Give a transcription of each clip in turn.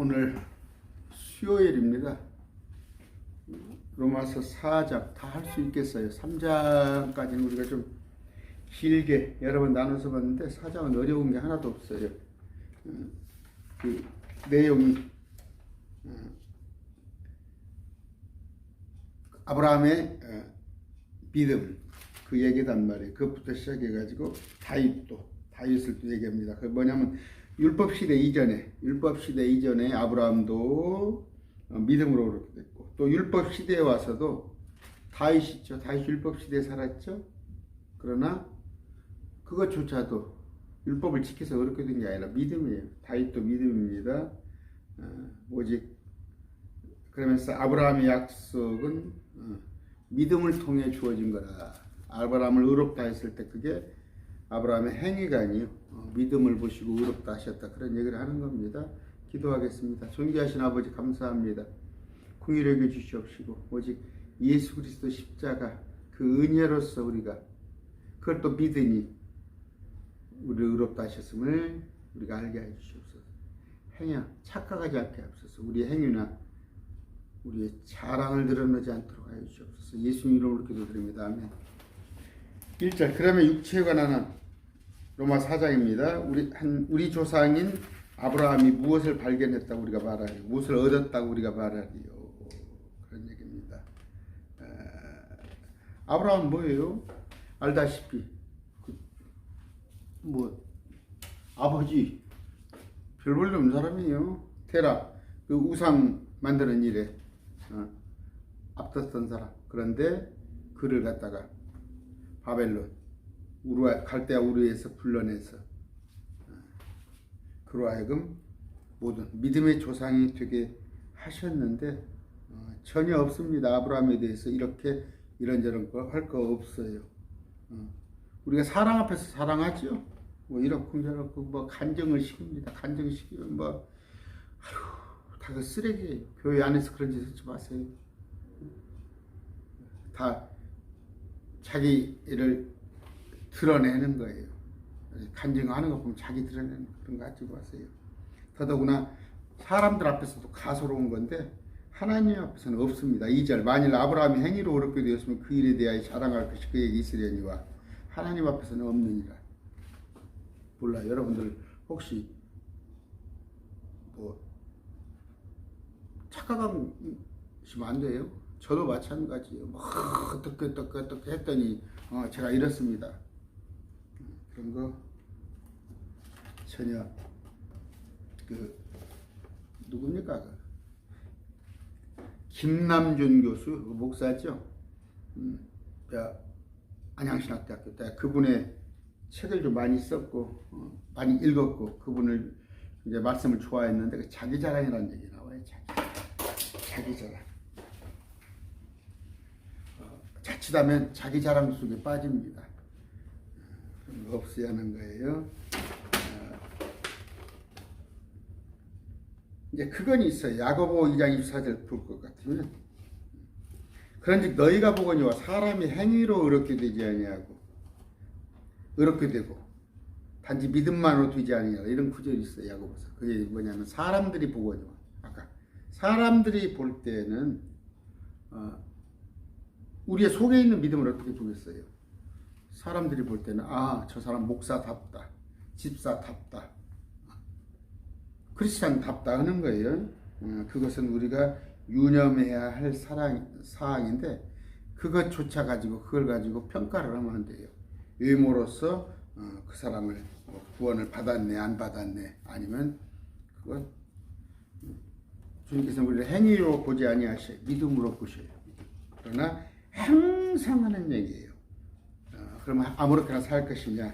오늘 수요일입니다. 로마서 4장 다 할 수 있겠어요. 3장까지는 우리가 좀 길게 여러 번 나눠서 봤는데 4장은 어려운 게 하나도 없어요. 그 내용이 아브라함의 믿음 그 얘기단 말이에요. 그것부터 시작해가지고 다윗을 또 얘기합니다. 그 뭐냐면 율법 시대 이전에 아브라함도 믿음으로 그렇게 됐고, 또 율법 시대에 와서도 다윗 있죠. 다윗 율법 시대에 살았죠. 그러나 그것조차도 율법을 지켜서 그렇게 된 게 아니라 믿음이에요. 다윗도 믿음입니다. 오직 그러면서 아브라함의 약속은 믿음을 통해 주어진 거라. 아브라함을 의롭다 했을 때 그게 아브라함의 행위가 아니요 믿음을 보시고 의롭다 하셨다, 그런 얘기를 하는 겁니다. 기도하겠습니다. 존귀하신 아버지 감사합니다. 긍휼히 여겨 주시옵시고 오직 예수 그리스도 십자가 그 은혜로서 우리가 그걸 또 믿으니 우리를 의롭다 하셨음을 우리가 알게 해 주시옵소서. 행여 착각하지 않게 하옵소서. 우리의 행위나 우리의 자랑을 드러내지 않도록 하여 주시옵소서. 예수님 이름으로 기도드립니다. 아멘. 1절, 그러면 육체에 관한 로마 4장입니다. 우리 조상인 아브라함이 무엇을 발견했다고 우리가 말하리요, 무엇을 얻었다고 우리가 말하리요, 그런 얘기입니다. 아브라함은 뭐예요? 알다시피 아버지 별 볼일 없는 사람이에요. 테라 그 우상 만드는 일에 앞섰던 사람. 그런데 그를 갖다가 바벨론 갈대아 우르에서 불러내서 그로 하여금 모든 믿음의 조상이 되게 하셨는데 전혀 없습니다. 아브라함에 대해서 이렇게 이런저런 거 할 거 없어요. 우리가 사랑 앞에서 사랑하죠. 뭐 이렇고 저렇고 뭐 간정을 시킵니다. 간정시키면 다 그 쓰레기예요. 교회 안에서 그런 짓 하지 마세요. 다 자기를 드러내는 거예요. 간증하는 거 보면 자기 드러내는 그런 거 하지 마세요. 더더구나 사람들 앞에서도 가소로운 건데 하나님 앞에서는 없습니다. 2절, 만일 아브라함이 행위로 어렵게 되었으면 그 일에 대하여 자랑할 것이 그에게 있으려니와 하나님 앞에서는 없느니라. 몰라, 여러분들 혹시 착각하시면 안 돼요. 저도 마찬가지예요. 어떻게 했더니 제가 이렇습니다. 그런 거 전혀 누굽니까? 김남준 교수 목사죠. 안양신학대학교 때 그분의 책을 좀 많이 썼고 많이 읽었고 그분을 이제 말씀을 좋아했는데 그 자기 자랑이라는 얘기 나와요. 자기 자랑. 자칫하면 자기 자랑 속에 빠집니다. 그런 거 없어야 하는 거예요. 이제 그건 있어요. 야고보 2장 24절 볼 것 같으면, 그런즉 너희가 보거니와 사람이 행위로 의롭게 되지 아니하고 의롭게 되고 단지 믿음만으로 되지 아니하라, 이런 구절이 있어요. 야고보서. 그게 뭐냐면 사람들이 보거니와, 아까 사람들이 볼 때는 우리의 속에 있는 믿음을 어떻게 보겠어요? 사람들이 볼 때는 저 사람 목사답다, 집사답다, 크리스찬답다 하는 거예요. 그것은 우리가 유념해야 할 사항인데 그것조차 가지고 그걸 가지고 평가를 하면 안 돼요. 외모로서 그 사람을 구원을 받았네 안 받았네, 아니면 그건 주님께서 우리를 행위로 보지 아니하셔 믿음으로 보셔요. 그러나 항상 하는 얘기예요. 그러면 아무렇게나 살 것이냐?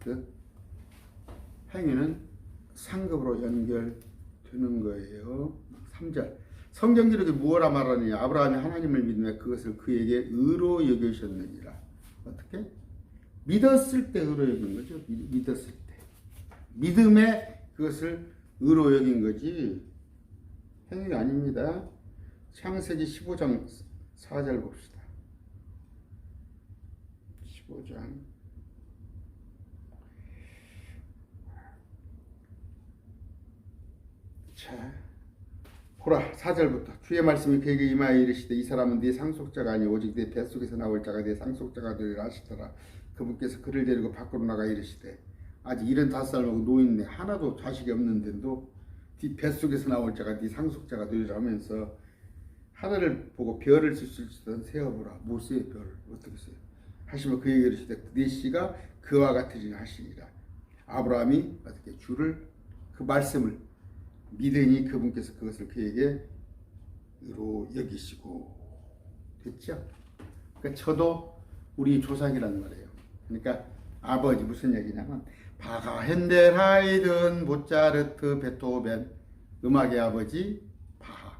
그 행위는 상급으로 연결되는 거예요. 3절, 성경 기록이 무엇라 말하느냐? 아브라함이 하나님을 믿으며 그것을 그에게 의로 여기셨느니라. 어떻게? 믿었을 때 의로 여긴 거죠. 믿었을 때 믿음에 그것을 의로 여긴 거지 행위가 아닙니다. 창세기 15장 4절 봅시다. 15장 자, 보라 4절부터 주의 말씀이 그에게 임하여 이르시되 이 사람은 네 상속자가 아니 오직 네 뱃속에서 나올 자가 네 상속자가 되리라 하시더라. 그분께서 그를 데리고 밖으로 나가 이르시되 아직 75살 먹고 노인네 하나도 자식이 없는데도 네 뱃속에서 나올 자가 네 상속자가 되리라 하면서 하늘을 보고 별을 쓸 수 있던 세어보라. 모세의 별을 어떻게 써요? 하시면 그에게 이르시되 네 씨가 그와 같으리라 하시니라. 아브라함이 어떻게 주를 그 말씀을 믿으니 그분께서 그것을 그에게 의로 여기시고 됐죠? 그러니까 저도 우리 조상이란 말이에요. 그러니까 아버지 무슨 얘기냐면 바가 핸델 하이든 모차르트 베토벤 음악의 아버지 바하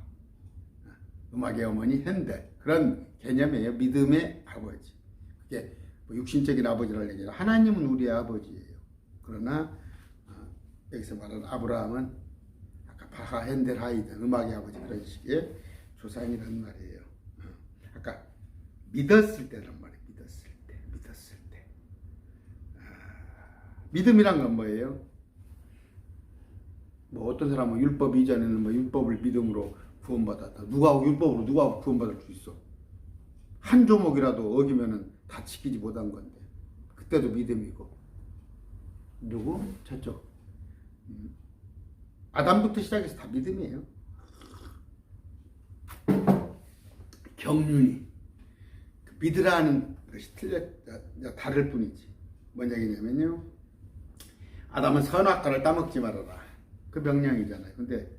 음악의 어머니 핸델 그런 개념이에요. 믿음의 아버지. 그게 뭐 육신적인 아버지라는 얘기는 하나님은 우리의 아버지예요. 그러나 여기서 말하는 아브라함은 아까 바하 핸델 하이든 음악의 아버지 그런 식의 조상이란 말이에요. 아까 믿었을 때란 말이에요. 믿었을 때. 믿음이란 건 뭐예요? 뭐 어떤 사람은 율법 이전에는 뭐 율법을 믿음으로 구원받았다. 율법으로 누가 구원받을 수 있어? 한 조목이라도 어기면은 다 지키지 못한 건데 그때도 믿음이고 누구? 저쪽 아담부터 시작해서 다 믿음이에요. 경륜이 믿으라는 것이 다를 뿐이지. 뭔 얘기냐면요. 아담은 선악과를 따먹지 말아라. 그 명령이잖아요. 근데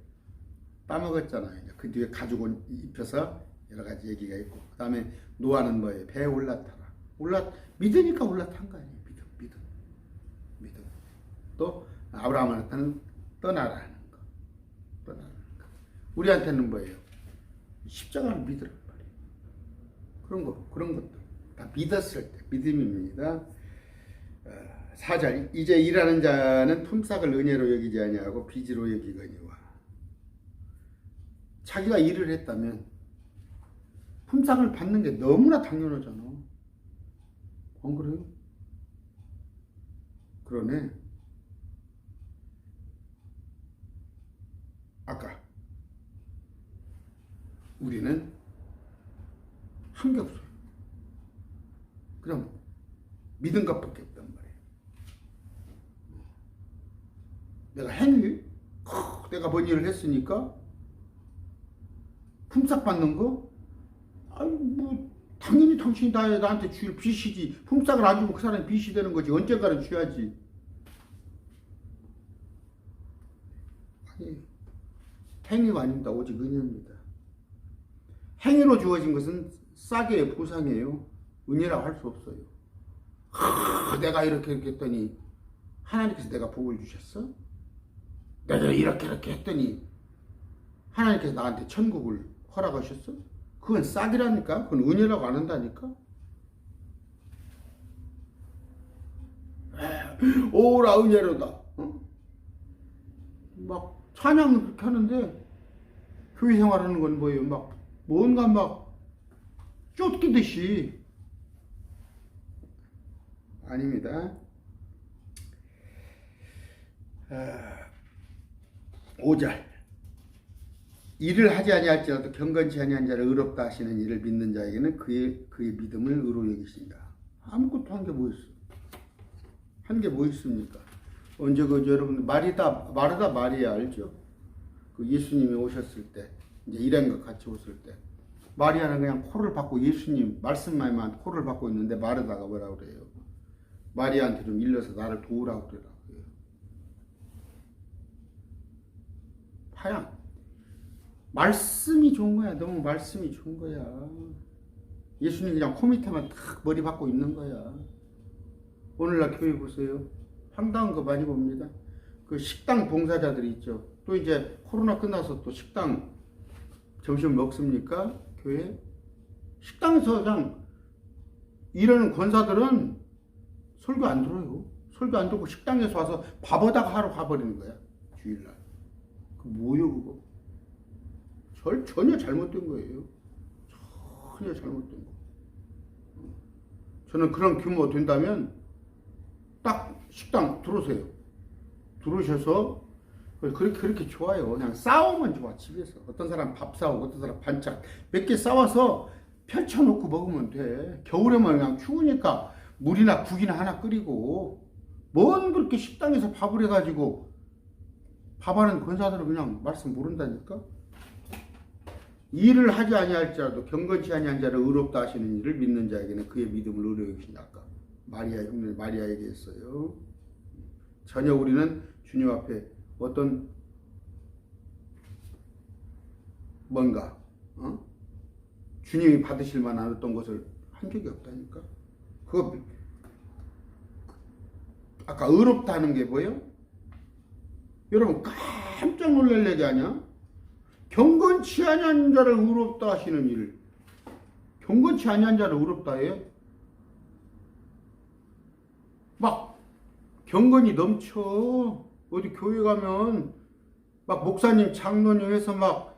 따먹었잖아요. 그 뒤에 가지고 입혀서 여러 가지 얘기가 있고. 그 다음에 노아는 뭐예요? 배에 올라타라. 믿으니까 올라탄 거 아니에요. 믿음. 또 아브라함한테는 떠나라는 거. 우리한테는 뭐예요? 십자가를 믿으란 말이에요. 그런 것도 다 믿었을 때 믿음입니다. 4절 이제 일하는 자는 품삯을 은혜로 여기지 아니하고 빚으로 여기거니와. 자기가 일을 했다면 품삯을 받는 게 너무나 당연하잖아. 안 그래요? 그러네. 아까 우리는 한 게 없어요. 그냥 믿은 것밖에 없단 말이에요. 내가 내가 뭔 일을 했으니까 품삯 받는 거? 아니 뭐 당연히 당신이 나한테 줄 빚이지. 품삯을 안 주면 그 사람이 빚이 되는 거지. 언젠가는 줘야지. 아니 행위가 아닙니다. 오직 은혜입니다. 행위로 주어진 것은 싸게 보상이에요. 은혜라고 할 수 없어요. 내가 이렇게 했더니 하나님께서 내가 복을 주셨어? 내가 이렇게 했더니 하나님께서 나한테 천국을 허락하셨어? 그건 싹이라니까. 그건 은혜라고 안 한다니까. 오라 은혜로다. 어? 막 찬양을 그렇게 하는데 교회 생활하는 건 뭐예요? 막 뭔가 막 쫓기듯이. 아닙니다. 5절 일을 하지 아니할지라도 경건치 아니한 자를 의롭다 하시는 이를 믿는 자에게는 그의 믿음을 의로 여기신다. 아무것도 한 게 뭐 있어? 한 게 뭐 있습니까? 언제 여러분 마르다 마리아 알죠? 그 예수님이 오셨을 때 이제 일행과 같이 오실 때 마리아는 그냥 코를 박고 예수님 말씀만 코를 박고 있는데 마르다가 뭐라고 그래요? 마리아한테 좀 일러서 나를 도우라고 그러더라고요. 하양 말씀이 좋은 거야. 너무 말씀이 좋은 거야. 예수님 그냥 코 밑에만 탁 머리 박고 있는 거야. 오늘날 교회 보세요. 황당한 거 많이 봅니다. 그 식당 봉사자들이 있죠. 또 이제 코로나 끝나서 또 식당 점심 먹습니까? 교회? 식당에서 그냥 일하는 권사들은 설교 안 들어요. 설교 안 듣고 식당에서 와서 밥에다가 하러 가버리는 거야. 주일날. 그 뭐요 그거? 전혀 잘못된 거예요. 전혀 잘못된 거. 저는 그런 규모 된다면 딱 식당 들어오세요. 들어오셔서 그렇게 좋아요. 그냥 싸우면 좋아, 집에서. 어떤 사람 밥 싸우고, 어떤 사람 반찬. 몇 개 싸워서 펼쳐놓고 먹으면 돼. 겨울에만 그냥 추우니까 물이나 국이나 하나 끓이고. 뭔 그렇게 식당에서 밥을 해가지고, 밥하는 권사들은 그냥 말씀 모른다니까? 일을 하지 아니할지라도 경건치 아니한 자를 의롭다 하시는 이를 믿는 자에게는 그의 믿음을 의뢰 여기시니 아까 마리아 흉내 마리아에게 했어요. 전혀 우리는 주님 앞에 어떤 뭔가 주님이 받으실 만한 어떤 것을 한 적이 없다니까. 그거 아까 의롭다는 게 뭐예요? 여러분 깜짝 놀랄 얘기 아니야? 경건치 아니한 자를 의롭다 하시는 일. 경건치 아니한 자를 의롭다 해? 막 경건이 넘쳐. 어디 교회 가면 막 목사님 장로님 해서 막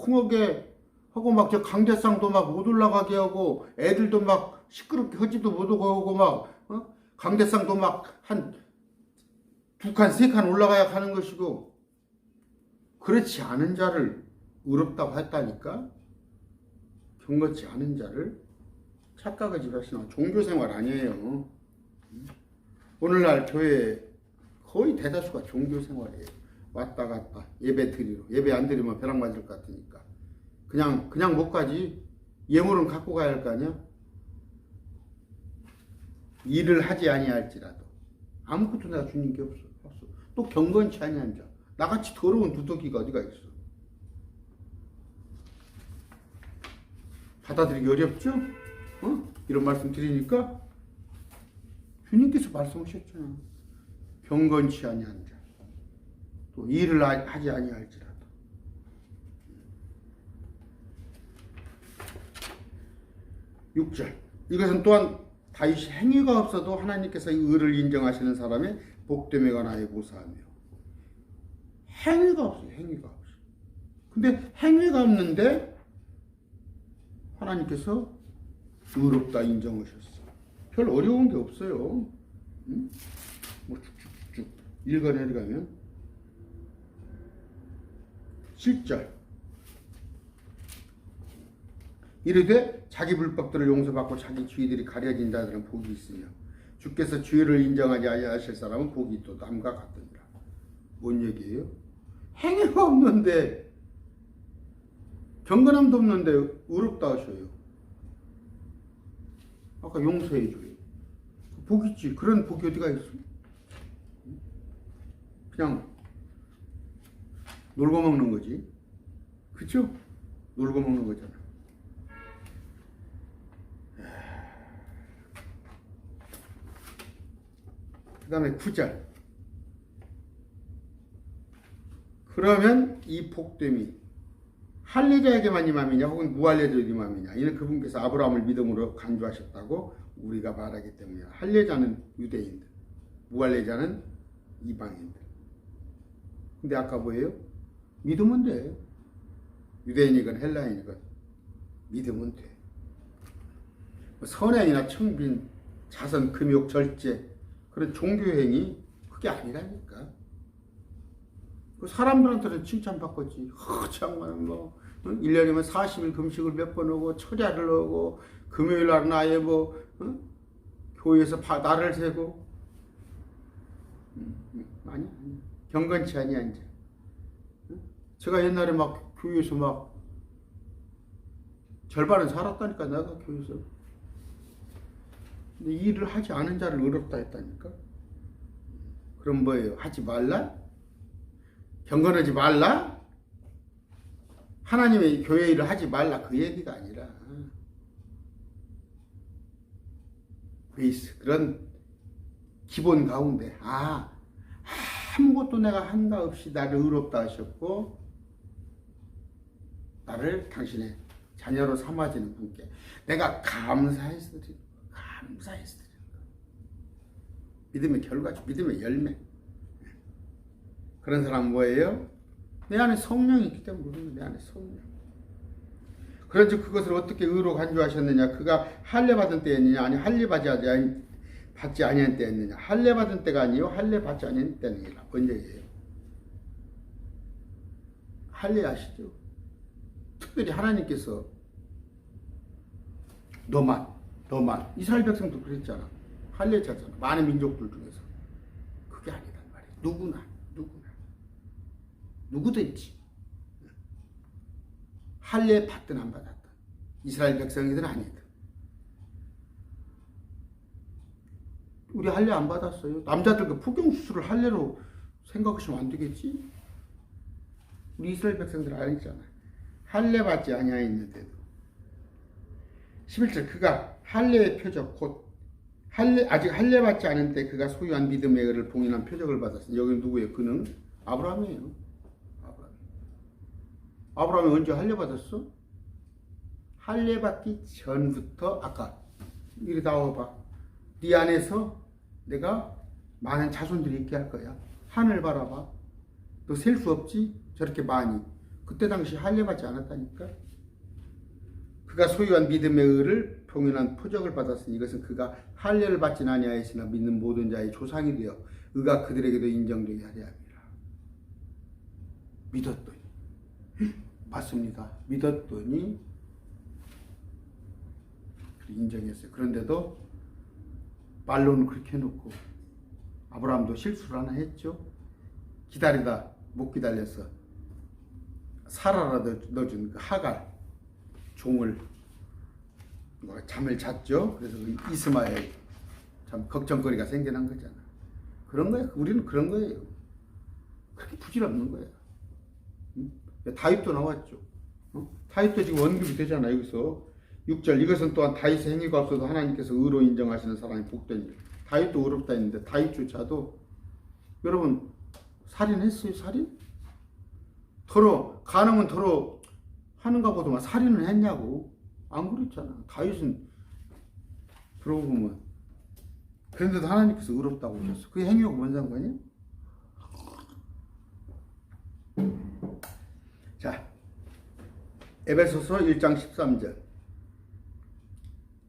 조용하게 하고 막 저 강대상도 막 못 올라가게 하고 애들도 막 시끄럽게 하지도 못하고 막 강대상도 막 한 2칸 3칸 올라가야 하는 것이고 그렇지 않은 자를 의롭다고 했다니까. 경건치 않은 자를 착각을 지하시는 종교생활 아니에요. 오늘날 교회 거의 대다수가 종교생활이에요. 왔다 갔다 예배 드리러. 예배 안 드리면 벼락 맞을 것 같으니까 그냥 못 가지. 예물은 갖고 가야 할 거 아니야. 일을 하지 아니할지라도 아무것도 내가 주는 게 없어. 또 경건치 아니한 자. 나같이 더러운 두더기가 어디가 있어. 받아들이기 어렵죠? 이런 말씀 드리니까 주님께서 말씀하셨잖아. 경건치 아니한 자. 또 일을 하지 아니할지라도. (6절) 이것은 또한 다윗이 행위가 없어도 하나님께서 의를 인정하시는 사람의 복됨에 관하여 고사하며. 행위가 없어요. 행위가 없어. 근데 행위가 없는데 하나님께서 의롭다 인정하셨어. 별 어려운 게 없어요. 뭐 쭉쭉쭉 읽어내려가면 7절 이르되 자기 불법들을 용서받고 자기 죄들이 가려진 자들은 복이 있으며 주께서 죄를 인정하지 아니하실 사람은 복이 또 남과 같으니라. 뭔 얘기예요? 행위가 없는데 경건함도 없는데 의롭다 하셔요. 아까 용서해 줘요. 복 있지. 그런 복이 어디가 있어? 그냥 놀고 먹는 거지. 그쵸? 놀고 먹는 거잖아. 그 다음에 9절. 그러면 이 복됨이 할례자에게만 임함이냐 혹은 무할례자에게 임함이냐. 이는 그분께서 아브라함을 믿음으로 간주하셨다고 우리가 말하기 때문이야. 할례자는 유대인들, 무할례자는 이방인들. 근데 아까 뭐예요? 믿으면 돼. 유대인이건 헬라인이건 믿으면 돼. 선행이나 청빈, 자선, 금욕, 절제 그런 종교행위 그게 아니라니까. 사람들한테는 칭찬받겠지. 정말 뭐 1년이면 40일 금식을 몇 번 하고 철야를 하고 금요일 날은 아예 뭐 교회에서 날을 세고 아니 경건치 아니한 자. 제가 옛날에 막 교회에서 막 절반은 살았다니까 내가 교회에서. 근데 일을 하지 않은 자를 의롭다 했다니까. 그럼 뭐예요? 하지 말라? 경건하지 말라? 하나님의 교회 일을 하지 말라 그 얘기가 아니라 베이스 그런 기본 가운데 아무것도 내가 한가 없이 나를 의롭다 하셨고 나를 당신의 자녀로 삼아지는 분께 내가 감사해서 드리는 거. 믿음의 결과죠. 믿음의 열매. 그런 사람은 뭐예요? 내 안에 성령이 있기 때문에 내 안에 성령. 그런즉 그것을 어떻게 의로 간주하셨느냐? 그가 할례 받은 때였느냐? 아니 할례 받지 받지 아니한 때였느냐. 할례 받은 때가 아니요 할례 받지 아니한 때니라. 번역이에요. 할례 아시죠? 특별히 하나님께서 너만 이스라엘 백성도 그랬잖아. 할례 자잖아. 많은 민족들 중에서 그게 아니란 말이에요. 누구든지 할례 받든 안 받았든 이스라엘 백성이든 아니든 우리 할례 안 받았어요. 남자들 그 포경 수술을 할례로 생각하시면 안 되겠지. 우리 이스라엘 백성들 아니잖아. 할례 받지 아니하였는데도 11절 그가 할례의 표적 곧 아직 할례 받지 않은 때 그가 소유한 믿음의 의를 봉인한 표적을 받았으니 여기는 누구예요? 그는 아브라함이에요. 아브라함이 언제 할례 받았어? 할례 받기 전부터 아까 이리 나와봐. 네 안에서 내가 많은 자손들이 있게 할 거야. 하늘 바라봐. 너 셀 수 없지? 저렇게 많이. 그때 당시 할례 받지 않았다니까. 그가 소유한 믿음의 의를 봉인한 표적을 받았으니 이것은 그가 할례를 받진 아니하였으나 믿는 모든 자의 조상이 되어 의가 그들에게도 인정되게 하려 함이라. 믿었더니 맞습니다. 믿었더니 인정했어요. 그런데도 말로는 그렇게 해놓고 아브라함도 실수를 하나 했죠. 기다리다 못 기다려서 사라라 넣어준 그 하갈 종을 잠을 잤죠. 그래서 그 이스마엘 참 걱정거리가 생겨난 거잖아. 그런 거야. 우리는 그런 거예요. 그렇게 부질없는 거야. 응? 다윗도 나왔죠. 다윗도 지금 원급이 되잖아. 여기서 6절 이것은 또한 다윗의 행위가 없어도 하나님께서 의로 인정하시는 사람이 복되니 다윗도 의롭다 했는데 다윗조차도 여러분 살인했어요? 살인? 가늠은 더러 하는가 보더만 살인을 했냐고. 안 그랬잖아. 다윗은 그러고 보면 그런데도 하나님께서 의롭다고 하셨어. 그 행위가 뭔 상관이야? 자, 에베소서 1장 13절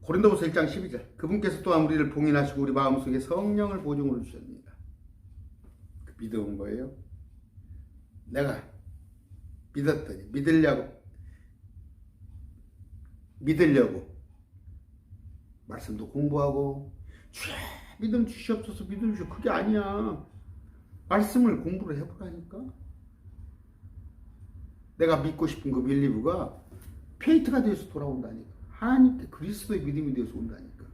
고린도후서 1장 12절 그분께서 또한 우리를 봉인하시고 우리 마음속에 성령을 보증으로 주셨습니다. 그 믿음은 뭐예요? 내가 믿었더니 믿으려고 말씀도 공부하고 주여 믿음 주시옵소서 믿음 주시옵소서 그게 아니야. 말씀을 공부를 해보라니까. 내가 믿고 싶은 그 빌리브가 페이트가 되어서 돌아온다니까. 하나님께 그리스도의 믿음이 되어서 온다니까.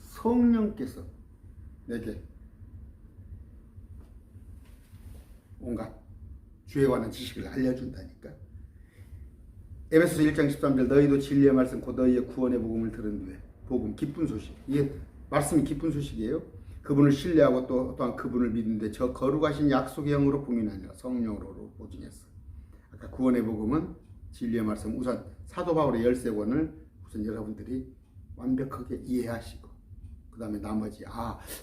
성령께서 내게 온갖 주에 관한 지식을 알려준다니까. 에베소서 1장 13절 너희도 진리의 말씀 곧 너희의 구원의 복음을 들은 후에 복음 기쁜 소식 이게 말씀이 기쁜 소식이에요. 그분을 신뢰하고 또한 그분을 믿는데 저 거룩하신 약속의 영으로 봉인하니라. 성령으로 보증했어. 아까 구원의 복음은 진리의 말씀 우선 사도 바울의 13권을 우선 여러분들이 완벽하게 이해하시고 그 다음에 나머지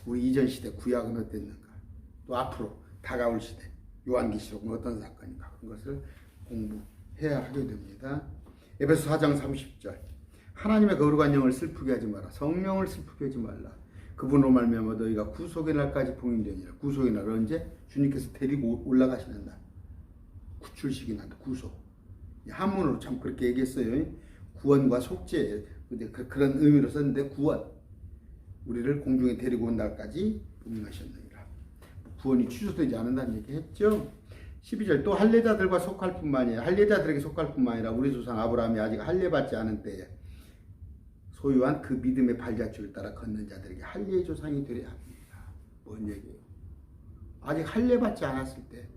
우리 이전 시대 구약은 어땠는가 또 앞으로 다가올 시대 요한계시록은 어떤 사건인가 그런 것을 공부해야 하게 됩니다. 에베소 4장 30절 하나님의 거룩한 영을 슬프게 하지 마라. 성령을 슬프게 하지 말라. 그분으로 말미암아 너희가 구속의 날까지 봉인되니라. 구속의 날 언제? 주님께서 데리고 올라가시는 날. 구출식이 난다. 구속. 한문으로 참 그렇게 얘기했어요. 구원과 속죄 그런 의미로 썼는데 구원. 우리를 공중에 데리고 온 날까지 봉인하셨느니라. 구원이 취소되지 않는다는 얘기 했죠. 12절 또 할례자들과 속할 뿐만 아니라 할례자들에게 속할 뿐만 아니라 우리 조상 아브라함이 아직 할례받지 않은 때에 소유한 그 믿음의 발자취를 따라 걷는 자들에게 할례의 조상이 되려 합니다. 뭔 얘기예요? 아직 할례받지 않았을 때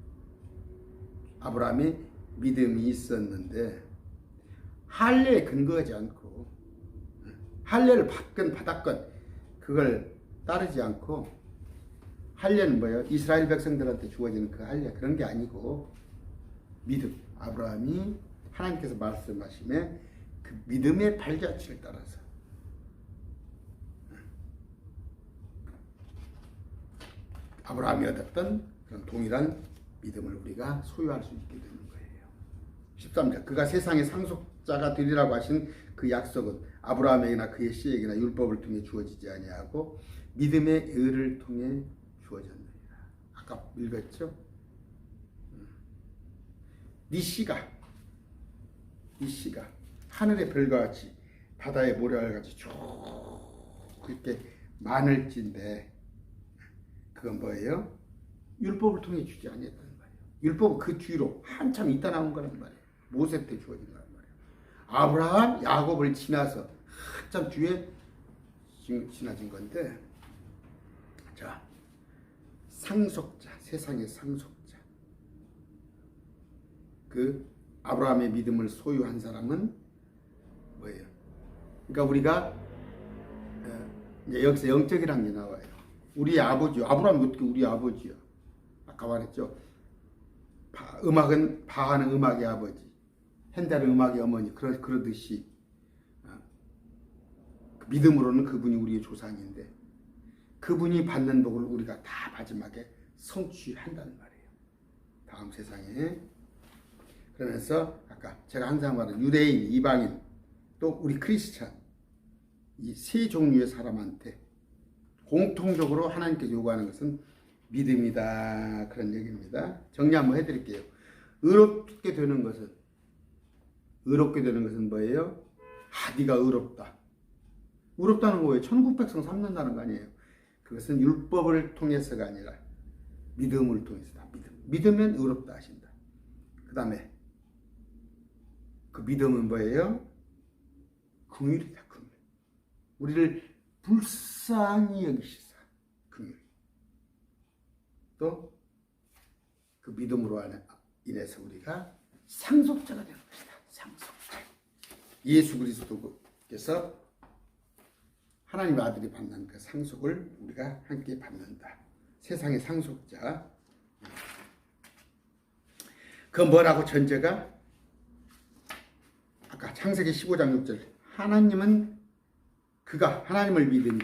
아브라함이 믿음이 있었는데 할례에 근거하지 않고 할례를 받건 받았건 그걸 따르지 않고 할례는 뭐예요? 이스라엘 백성들한테 주어지는 그 할례 그런 게 아니고 믿음 아브라함이 하나님께서 말씀하심에 그 믿음의 발자취를 따라서 아브라함이 얻었던 그런 동일한 믿음을 우리가 소유할 수 있게 되는 거예요. 13절 그가 세상에 자가 되리라고 하신 그 약속은 아브라함에게나 그의 씨에게나 율법을 통해 주어지지 아니하고 믿음의 의를 통해 주어졌느니라. 아까 읽었죠? 네 씨가 하늘의 별과 같이 바다의 모래알 같이 쭉 이렇게 많을진데 그건 뭐예요? 율법을 통해 주지 아니했다는 말이에요. 율법은 그 뒤로 한참 있다 나온 거란 말이에요. 모세 때 주어진 거란 말이에요. 아브라함, 야곱을 지나서 한참 뒤에 지나진 건데, 자, 상속자, 세상의 상속자. 그 아브라함의 믿음을 소유한 사람은 뭐예요? 그러니까 우리가 이제 여기서 영적이라는 게 나와요. 우리 아버지, 아브라함이 어떻게 우리 아버지야? 아까 말했죠. 음악은 바하는 음악의 아버지, 핸델은 음악의 어머니. 그러듯이 믿음으로는 그분이 우리의 조상인데 그분이 받는 복을 우리가 다 마지막에 성취한다는 말이에요. 다음 세상에. 그러면서 아까 제가 항상 말하는 유대인, 이방인, 또 우리 크리스찬 이 세 종류의 사람한테 공통적으로 하나님께서 요구하는 것은 믿음이다. 그런 얘기입니다. 정리 한번 해드릴게요. 의롭게 되는 것은 뭐예요? 네가 의롭다. 의롭다는 거예요. 천국 백성 삼는다는 거 아니에요. 그것은 율법을 통해서가 아니라 믿음을 통해서다. 믿으면 의롭다 하신다. 그 다음에 그 믿음은 뭐예요? 긍휼이다. 긍휼. 우리를 불쌍히 여기시사. 긍휼. 또 그 믿음으로 인해서 우리가 상속자가 되는 것이다. 상속자. 예수 그리스도께서 하나님의 아들이 받는 그 상속을 우리가 함께 받는다. 세상의 상속자. 그 뭐라고 전제가? 아까 창세기 15장 6절. 하나님은 그가 하나님을 믿으니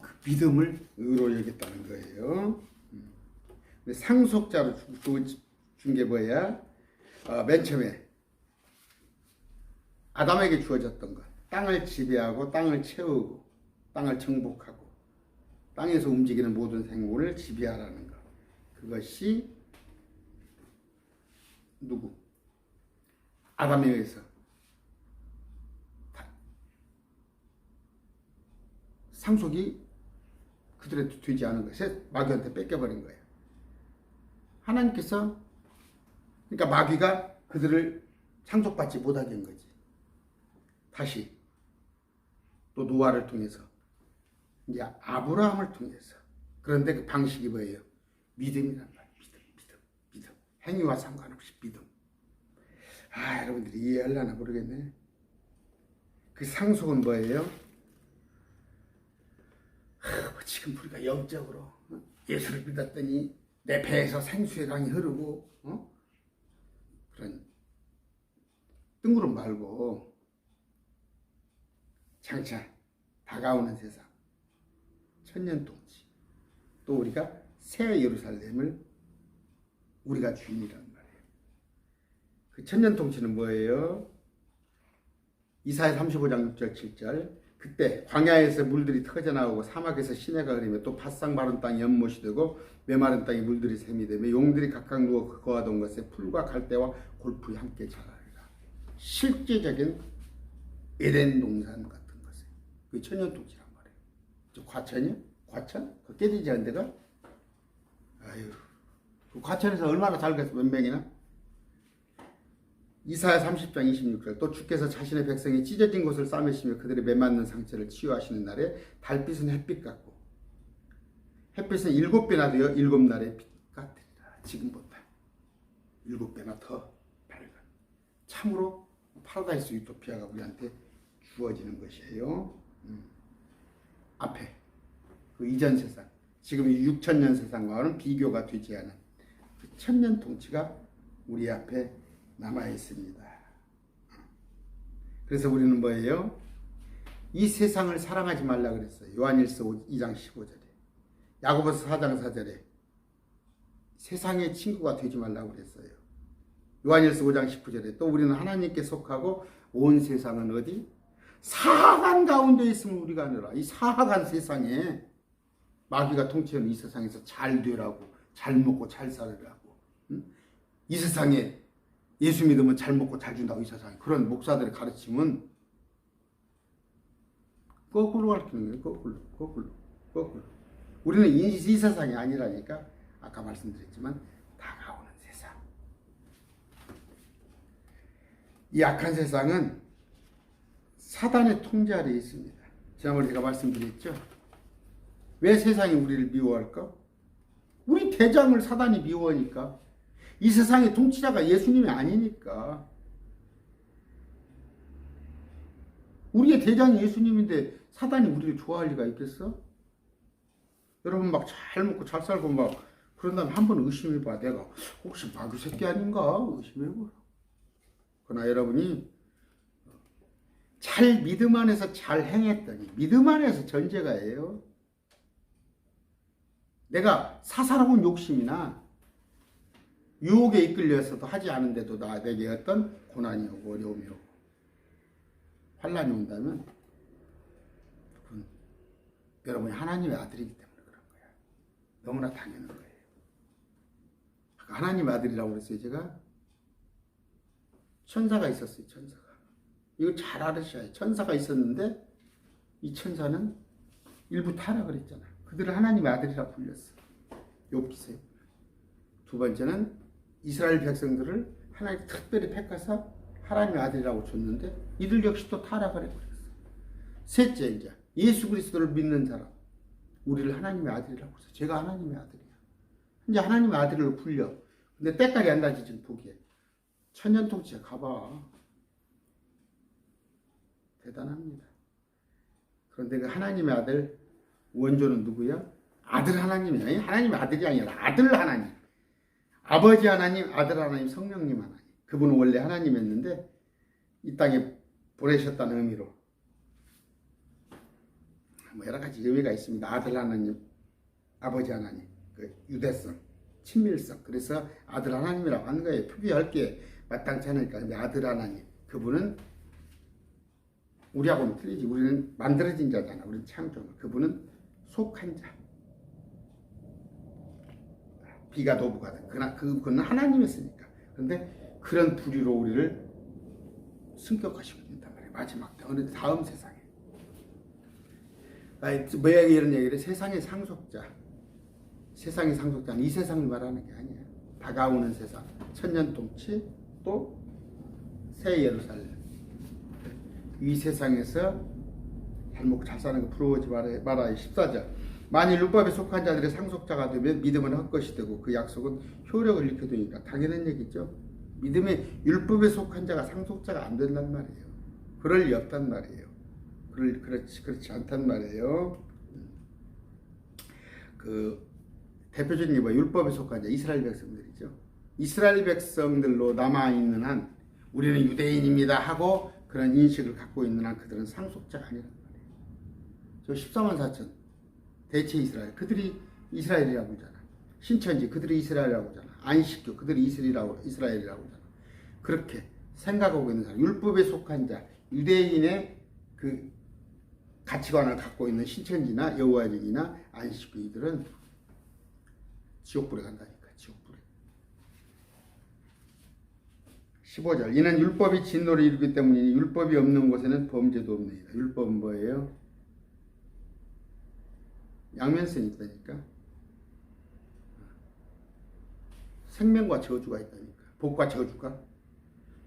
그 믿음을 의로 여겼다는 거예요. 근데 상속자로 준 게 뭐야? 맨 처음에 아담에게 주어졌던 것. 땅을 지배하고 땅을 채우고 땅을 정복하고 땅에서 움직이는 모든 생물을 지배하라는 것. 그것이 누구? 아담에 의해서 상속이 그들한테 되지 않은 거예요. 마귀한테 뺏겨버린 거예요. 하나님께서 그러니까 마귀가 그들을 상속받지 못하게 한 거지. 다시 또 노아를 통해서 이제 아브라함을 통해서. 그런데 그 방식이 뭐예요? 믿음이란 말이에요. 믿음. 행위와 상관없이 믿음. 여러분들이 이해하려나 모르겠네. 그 상속은 뭐예요? 지금 우리가 영적으로 예수를 믿었더니 내 배에서 생수의 강이 흐르고 그런 뜬구름 말고 장차 다가오는 세상 천년통치 또 우리가 새 예루살렘을 우리가 주인이란 말이에요. 그 천년통치는 뭐예요? 이사야 35장 6절 7절 그때 광야에서 물들이 터져나오고 사막에서 시내가 흐르며 또 바싹 마른 땅이 연못이 되고 메마른 땅에 물들이 샘이 되며 용들이 각각 누워 거하던 것에 풀과 갈대와 골풀이 함께 자라리라. 실제적인 에덴 동산 같은 것에 그 천년통치란 말이에요. 저 과천이요? 과천? 그 깨지지 않은 데가? 그 과천에서 얼마나 살겠어 몇 명이나? 이사야 30장 26절 또 주께서 자신의 백성이 찢어진 곳을 싸매시며 그들의 매맞는 상처를 치유하시는 날에 달빛은 햇빛 같고 햇빛은 7배나 되어 7날의 빛 같으리라. 지금보다 7배나 더 밝은 참으로 파라다이스 유토피아가 우리한테 주어지는 것이에요. 앞에 그 이전 세상 지금 6천년 세상과는 비교가 되지 않은 그 천년 통치가 우리 앞에 남아 있습니다. 그래서 우리는 뭐예요? 이 세상을 사랑하지 말라 그랬어요. 요한일서 2장 15절에 야고보서 4장 4절에 세상의 친구가 되지 말라고 그랬어요. 요한일서 5장 19절에 또 우리는 하나님께 속하고 온 세상은 어디? 사악한 가운데 있으면 우리가 아니라 이 사악한 세상에 마귀가 통치하는 이 세상에서 잘 되라고, 잘 먹고 잘 살으라고, 응? 이 세상에 예수 믿으면 잘 먹고 잘 준다고, 이 세상에 그런 목사들의 가르침은 거꾸로 가르치는 거예요. 거꾸로. 우리는 이 세상이 아니라니까. 아까 말씀드렸지만 다가오는 세상. 이 악한 세상은 사단의 통제 아래에 있습니다. 지난번에 제가 말씀드렸죠. 왜 세상이 우리를 미워할까? 우리 대장을 사단이 미워하니까. 이 세상의 통치자가 예수님이 아니니까. 우리의 대장이 예수님인데 사단이 우리를 좋아할 리가 있겠어? 여러분 막 잘 먹고 잘 살고 막 그런 다음에 한번 의심해봐. 내가 혹시 마귀 새끼 아닌가? 의심해보라. 그러나 여러분이 잘 믿음 안에서 잘 행했더니 믿음 안에서 전제가예요. 내가 사사로운 욕심이나 유혹에 이끌려서도 하지 않은데도 내게 어떤 고난이 오고 어려움이 오고 환난이 온다면 여러분이 하나님의 아들이기 때문에 그런 거야. 너무나 당연한 거예요. 하나님의 아들이라고 그랬어요. 제가 천사가 있었어요. 천사가. 이거 잘 알으셔야 해요. 천사가 있었는데 이 천사는 일부 타락을 했잖아. 그들을 하나님의 아들이라고 불렸어. 욥기서요. 두 번째는 이스라엘 백성들을 하나님 특별히 택하사 하나님의 아들이라고 줬는데 이들 역시 또 타락을 해버렸어. 셋째, 이제 예수 그리스도를 믿는 사람, 우리를 하나님의 아들이라고 해서 제가 하나님의 아들이야. 이제 하나님의 아들로 불려. 근데 때깔이 안 나지 지금 보기에. 천년통치에 가봐. 대단합니다. 그런데 그 하나님의 아들 원조는 누구야? 아들 하나님이 아니 하나님의 아들이 아니라 아들 하나님. 아버지 하나님, 아들 하나님, 성령님 하나님. 그분은 원래 하나님이었는데 이 땅에 보내셨다는 의미로 뭐 여러 가지 의미가 있습니다. 아들 하나님, 아버지 하나님, 그 유대성, 친밀성. 그래서 아들 하나님이라고 하는 거예요. 표기할 게 마땅치 않으니까. 근데 아들 하나님, 그분은 우리하고는 틀리지. 우리는 만들어진 자잖아. 우리는 창조. 그분은 속한 자. 비가 노부가 돼. 그건 하나님이었으니까. 그런데 그런 부류로 우리를 승격하시고 있단 말이에요. 마지막 때 어느 다음 세상에. 뭐야 이런 얘기를 세상의 상속자. 세상의 상속자는 이 세상을 말하는 게 아니야. 다가오는 세상. 천년통치 또 새 예루살렘. 이 세상에서 잘 먹고 잘 사는 거 부러워하지 말아요. 14절. 만일 율법에 속한 자들의 상속자가 되면 믿음은 헛것이 되고 그 약속은 효력을 잃게 되니까 당연한 얘기죠. 믿음의 율법에 속한 자가 상속자가 안 된단 말이에요. 그럴 리 없단 말이에요. 그렇지 않단 말이에요. 그 대표적인 게 뭐예요? 율법에 속한 자 이스라엘 백성들이죠. 이스라엘 백성들로 남아있는 한 우리는 유대인입니다 하고 그런 인식을 갖고 있는 한 그들은 상속자가 아니란 말이에요. 저 14만 4천 대체 이스라엘, 그들이 이스라엘이라고 하잖아. 신천지, 그들이 이스라엘이라고 하잖아. 안식교, 그들이 이스라엘이라고 하잖아. 그렇게 생각하고 있는 사람, 율법에 속한 자, 유대인의 그 가치관을 갖고 있는 신천지나 여호와적이나 안식교 이들은 지옥불에 간다니까. 지옥불에. 15절. 이는 율법이 진노를 이루기 때문이니 율법이 없는 곳에는 범죄도 없느니라. 율법은 뭐예요? 양면성이 있다니까. 생명과 저주가 있다니까. 복과 저주가.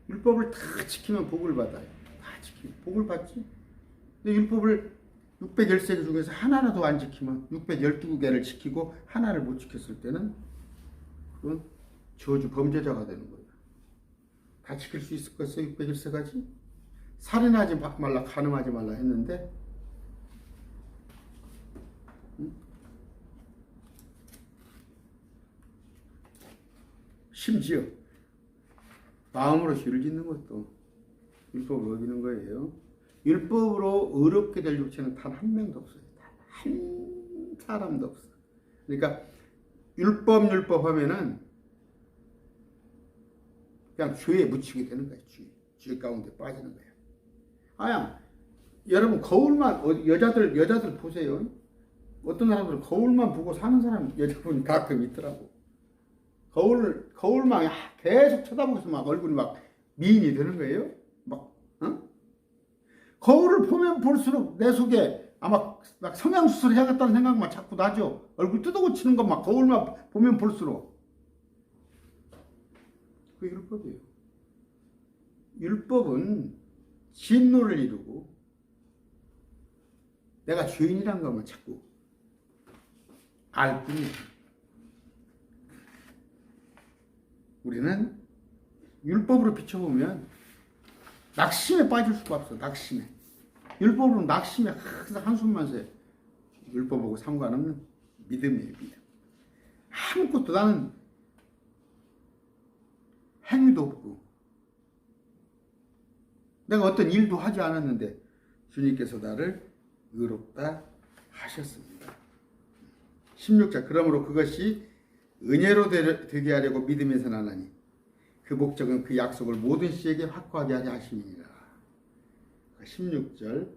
율법을 다 지키면 복을 받아요. 다 지키면 복을 받지. 근데 율법을 613개 중에서 하나라도 안 지키면 612개를 지키고 하나를 못 지켰을 때는 그건 저주 범죄자가 되는 거예요. 다 지킬 수 있을겠어요? 613가지? 살인하지 말라, 간음하지 말라 했는데 심지어 마음으로 죄를 짓는 것도 율법을 어기는 거예요. 율법으로 의롭게 될 육체는 단 한 명도 없어요. 단 한 사람도 없어. 그러니까 율법 하면은 그냥 죄에 묻히게 되는 거예요. 죄 가운데 빠지는 거예요. 아야, 여러분 거울만 여자들 보세요. 어떤 사람들은 거울만 보고 사는 사람 여자분이 가끔 있더라고. 거울만 계속 쳐다보고서 막 얼굴이 막 미인이 되는 거예요. 막 거울을 보면 볼수록 내 속에 아마 막 성형수술 해야겠다는 생각만 자꾸 나죠. 얼굴 뜯어고치는 것 막 거울만 보면 볼수록. 그 율법이에요. 율법은 진노를 이루고 내가 죄인이란 것만 자꾸 알 뿐이에요. 우리는 율법으로 비춰보면 낙심에 빠질 수가 없어. 낙심에. 율법으로 낙심에 항상 한숨만 쉬어요. 율법하고 상관없는 믿음이에요. 믿음. 아무것도 나는 행위도 없고 내가 어떤 일도 하지 않았는데 주님께서 나를 의롭다 하셨습니다. 16절 그러므로 그것이 은혜로 되게 하려고 믿음에서 나나니 그 목적은 그 약속을 모든 씨에게 확고하게 하게 하심이니라. 16절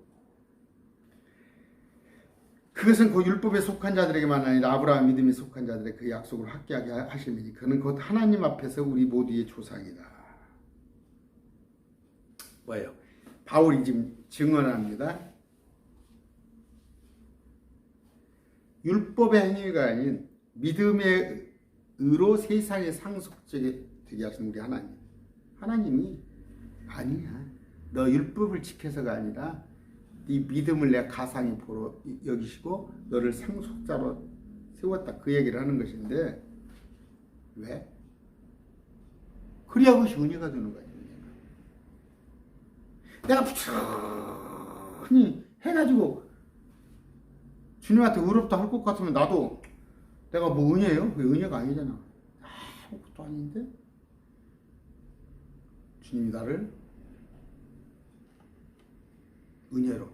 그것은 그 율법에 속한 자들에게만 아니라 아브라함 믿음에 속한 자들의 그 약속을 확고하게 하심이니 그는 곧 하나님 앞에서 우리 모두의 조상이다. 뭐예요? 바울이 지금 증언합니다. 율법의 행위가 아닌 믿음의 의로 세상의 상속자게 되게 하신 우리 하나님. 하나님이 아니야. 너 율법을 지켜서가 아니라 네 믿음을 내가 가상히 보러 여기시고 너를 상속자로 세웠다. 그 얘기를 하는 것인데 왜? 그래야 그것이 은혜가 되는 거야. 내가 부지런히 해가지고 주님한테 의롭다 할 것 같으면 나도 내가 뭐 은혜예요? 그게 은혜가 아니잖아. 아무것도 아닌데 주님이 나를 은혜로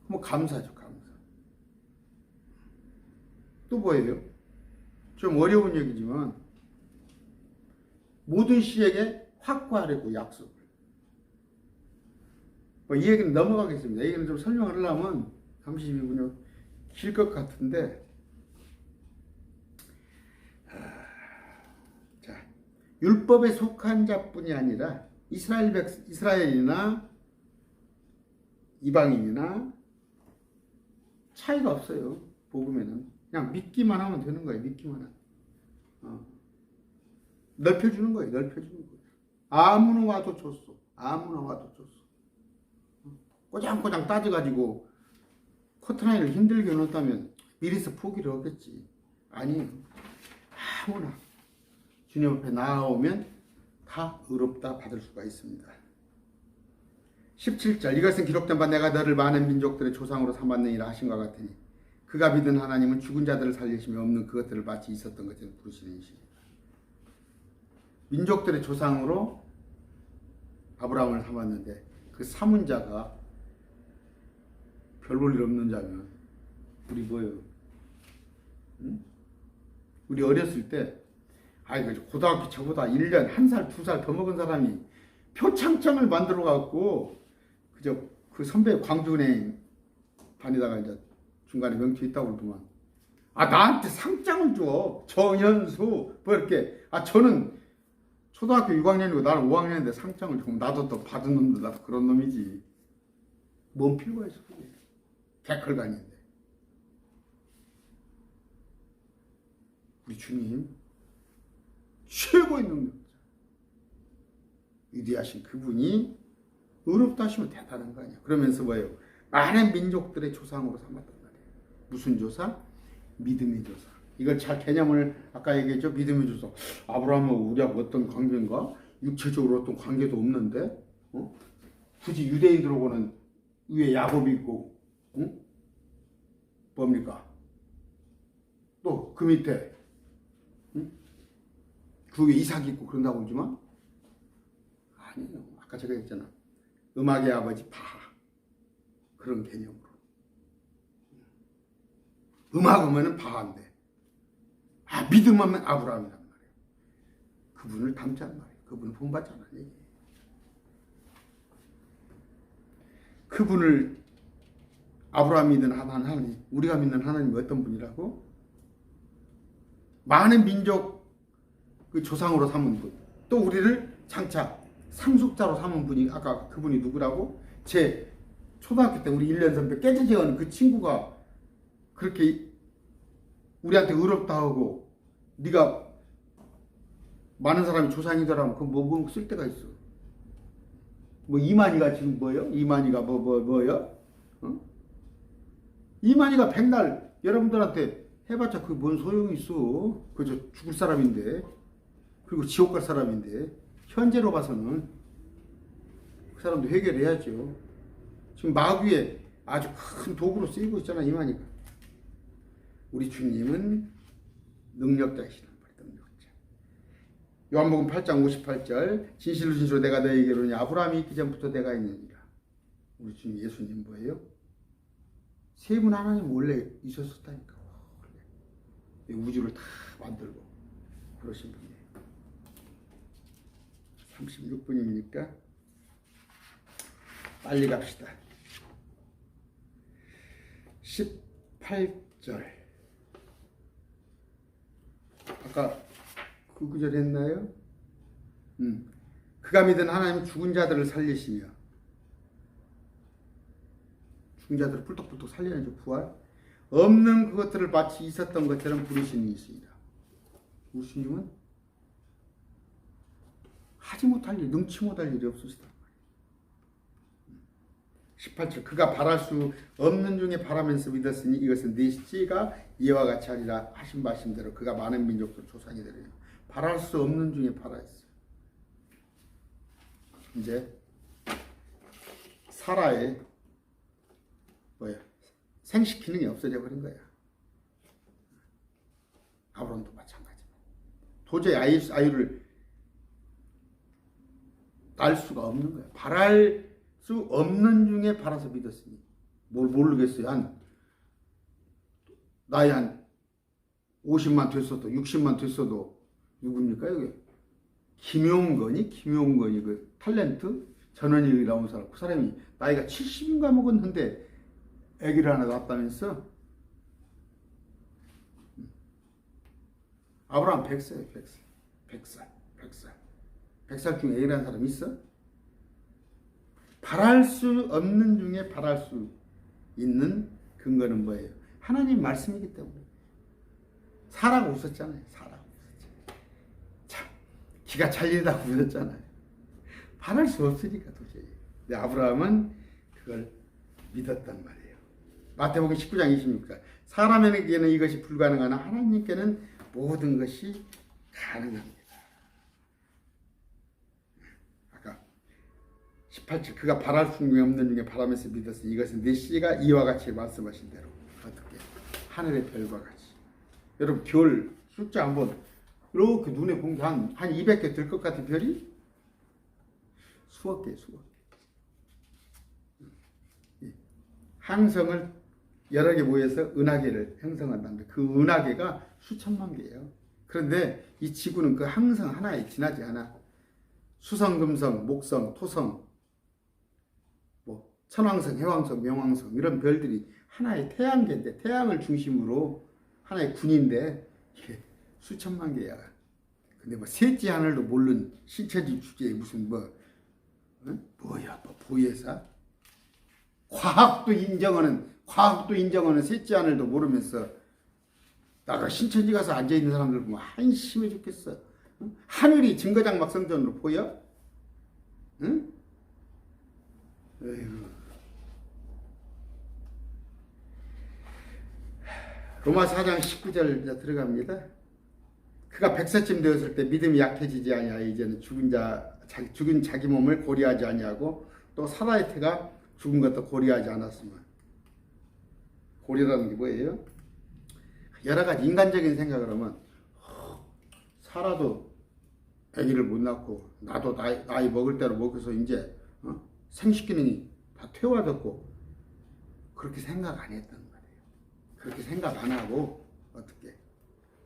뭐 감사죠. 감사. 또 뭐예요? 좀 어려운 얘기지만 모든 씨에게 확고하려고 약속을. 이 얘기는 넘어가겠습니다. 이 얘기는 좀 설명을 하려면 32분이 길 것 같은데 자, 율법에 속한 자뿐이 아니라 이스라엘이나 이방인이나 차이가 없어요. 복음에는 그냥 믿기만 하면 되는 거예요. 믿기만 하면 넓혀주는 거예요. 넓혀주는 거예요. 아무나 와도 줬어. 아무나 와도 줬어. 꼬장꼬장 따져가지고 커트라인을 힘들게 넣었다면 미리서 포기를 하겠지. 아니, 아무나 주님 앞에 나아오면 다 의롭다 받을 수가 있습니다. 17절 이것은 기록된 바 내가 너를 많은 민족들의 조상으로 삼았느니라 하신 것 같으니 그가 믿은 하나님은 죽은 자들을 살리시며 없는 그것들을 마치 있었던 것처럼 부르시는 이시니라. 민족들의 조상으로 아브라함을 삼았는데 그 삼은 자가 별 볼 일 없는 자면 우리 뭐예요? 응? 우리 어렸을 때 고등학교 저보다 1년, 1살, 2살 더 먹은 사람이 표창장을 만들어 갖고 그저 그 선배 광주은행 다니다가 이제 중간에 명치 있다고 그러더만 나한테 상장을 줘. 정현수 뭐 이렇게 저는 초등학교 6학년이고 나는 5학년인데 상장을 주면 나도 또 받은 놈도 나도 그런 놈이지. 뭔 필요가 있어 그게. 개컬간인데. 우리 주님 최고의 능력자 위대하신 그분이 의롭다 하시면 대단한 거 아니야. 그러면서 뭐예요? 많은 민족들의 조상으로 삼았단 말이에요. 무슨 조상? 믿음의 조상. 이걸 잘 개념을 아까 얘기했죠. 믿음의 조상. 아브라함은 우리하고 어떤 관계인가? 육체적으로 어떤 관계도 없는데 굳이 유대인들하고는 위에 야곱이 있고 뭡니까? 또 그 밑에 그 위에 이삭이 있고 그런다고 그러지만 아니에요. 아까 제가 했잖아. 음악의 아버지 바하 그런 개념으로 음악하면은 바하인데 믿음하면 아브라함이란 말이에요. 그분을 닮지 않는 말이에요. 그분을 본받지 않는 얘기예요. 그분을 아브라함이 믿는 하나님, 우리가 믿는 하나님이 어떤 분이라고? 많은 민족 그 조상으로 삼은 분, 또 우리를 장차 상속자로 삼은 분이 아까 그분이 누구라고? 제 초등학교 때 우리 1년 선배 깨지지언 그 친구가 그렇게 우리한테 의롭다 하고 네가 많은 사람이 조상이더라면 그 뭐 쓸 데가 있어. 뭐 이만희가 지금 뭐요? 이만희가 뭐요? 어? 이만희가 백날 여러분들한테 해봤자 그게 뭔 소용이 있어. 그저 죽을 사람인데, 그리고 지옥 갈 사람인데, 현재로 봐서는 그 사람도 해결해야죠. 지금 마귀에 아주 큰 도구로 쓰이고 있잖아, 이만희가. 우리 주님은 능력자이시다. 능력자. 요한복음 8장 58절 진실로 진실로 내가 너희에게 이르노니 아브라함이 있기 전부터 내가 있느니라. 우리 주님 예수님 뭐예요? 세 분 하나님 원래 있었었다니까. 우주를 다 만들고 그러신 분이에요. 36분이니까 빨리 갑시다. 18절. 아까 그 구절 했나요? 그가 믿은 하나님은 죽은 자들을 살리시며, 죽은 자들을 뿔떡뿔떡 살리는 저 부활, 없는 그것들을 마치 있었던 것처럼 부르시는 이시니라. 우리 주님은 하지 못할 일, 능치 못할 일이 없으시단 말이에요. 18절 그가 바랄 수 없는 중에 바라면서 믿었으니 이것은 네 씨가 이와 같이 하리라 하신 말씀대로 그가 많은 민족들 조상이 되리라. 바랄 수 없는 중에 바라였어요. 이제 사라의 생식 기능이 없어져 버린 거야. 아브라함도 마찬가지. 도저히 아이를 낳을 수가 없는 거야. 바랄 수 없는 중에 바라서 믿었으니 뭘 모르겠어요. 나이 한 50만 됐어도 60만 됐어도 누굽니까 여기? 김용건이 그 탤런트 전원일이 나온 사람. 그 사람이 나이가 70인가 먹었는데 아기를 하나 낳았다면서? 아브라함 100살이에요. 100살 중에 아기를 한 사람 있어? 바랄 수 없는 중에 바랄 수 있는 근거는 뭐예요? 하나님 말씀이기 때문에. 사라고 웃었잖아요. 참 기가 찰리다고 웃었잖아요. 바랄 수 없으니까 도저히. 근데 아브라함은 그걸 믿었단 말이에요. 마태복음 19장 26절 사람에게는 이것이 불가능하나 하나님께는 모든 것이 가능합니다. 아까 18절 그가 바랄 수 없는 중에 바라면서 믿었으니 이것은 내 씨가 이와 같이 말씀하신 대로 어떻게 하늘의 별과 같이. 여러분 별 숫자 한번 이렇게 눈에 본 게 한 200개 될 것 같은 별이 수억 개. 항성을 여러 개 모여서 은하계를 형성한다는데 그 은하계가 수천만 개예요. 그런데 이 지구는 그 항성 하나에 지나지 않아. 수성, 금성, 목성, 토성, 뭐 천왕성, 해왕성, 명왕성 이런 별들이 하나의 태양계인데 태양을 중심으로 하나의 군인데 이게 수천만 개야. 근데 뭐 셋째 하늘도 모르는 신천지 주제에 무슨 뭐야 보혜사? 과학도 인정하는 셋째 하늘도 모르면서 나가 신천지 가서 앉아있는 사람들 보면 한심해 죽겠어. 응? 하늘이 증거장막 성전으로 보여? 응? 에이구. 로마 4장 19절 들어갑니다. 그가 100세쯤 되었을 때 믿음이 약해지지 아니하여 이제는 죽은 자기 몸을 고려하지 아니하고 또 사라의 태가 죽은 것도 고려하지 않았으면. 고려라는 게 뭐예요? 여러 가지 인간적인 생각을 하면 살아도 아기를 못 낳고 나도 나이 먹을 대로 먹어서 이제 생식기능이 다 퇴화됐고 그렇게 생각 안 했단 말이에요. 그렇게 생각 안 하고 어떻게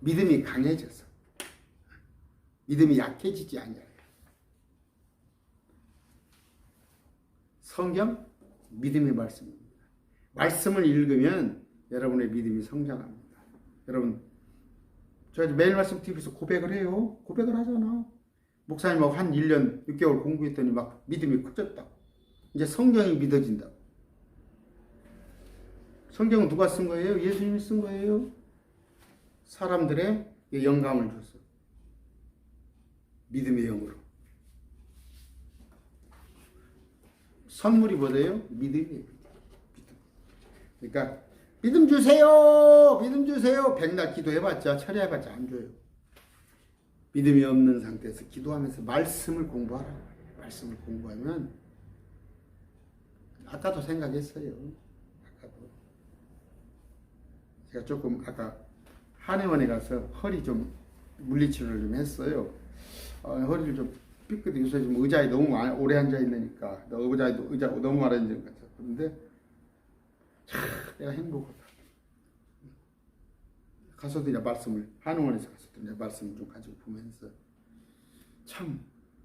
믿음이 강해져서 믿음이 약해지지 않아요. 성경 믿음의 말씀입니다. 말씀을 읽으면 여러분의 믿음이 성장합니다. 여러분, 제가 매일 말씀 TV에서 고백을 해요. 고백을 하잖아. 목사님하고 한 1년 6개월 공부했더니 막 믿음이 커졌다고. 이제 성경이 믿어진다고. 성경은 누가 쓴 거예요? 예수님이 쓴 거예요. 사람들의 영감을 줬어. 믿음의 영으로. 선물이 뭐예요? 믿음이에요. 믿음. 그러니까 믿음 주세요. 믿음 주세요. 백날 기도해봤자 철회해봤자 안 줘요. 믿음이 없는 상태에서 기도하면서 말씀을 공부하라. 말씀을 공부하면 아까도 생각했어요. 아까도 제가 조금 아까 한의원에 가서 허리 좀 물리치료를 좀 했어요. 허리를 좀 삐끗이 요새 좀 의자에 너무 오래 앉아 있으니까 의자 너무 오래 앉은 것 같아. 그런데 참 내가 행복하다. 가서도 이제 말씀을 한의원에서 가서도 이제 말씀을 좀 가지고 보면서 참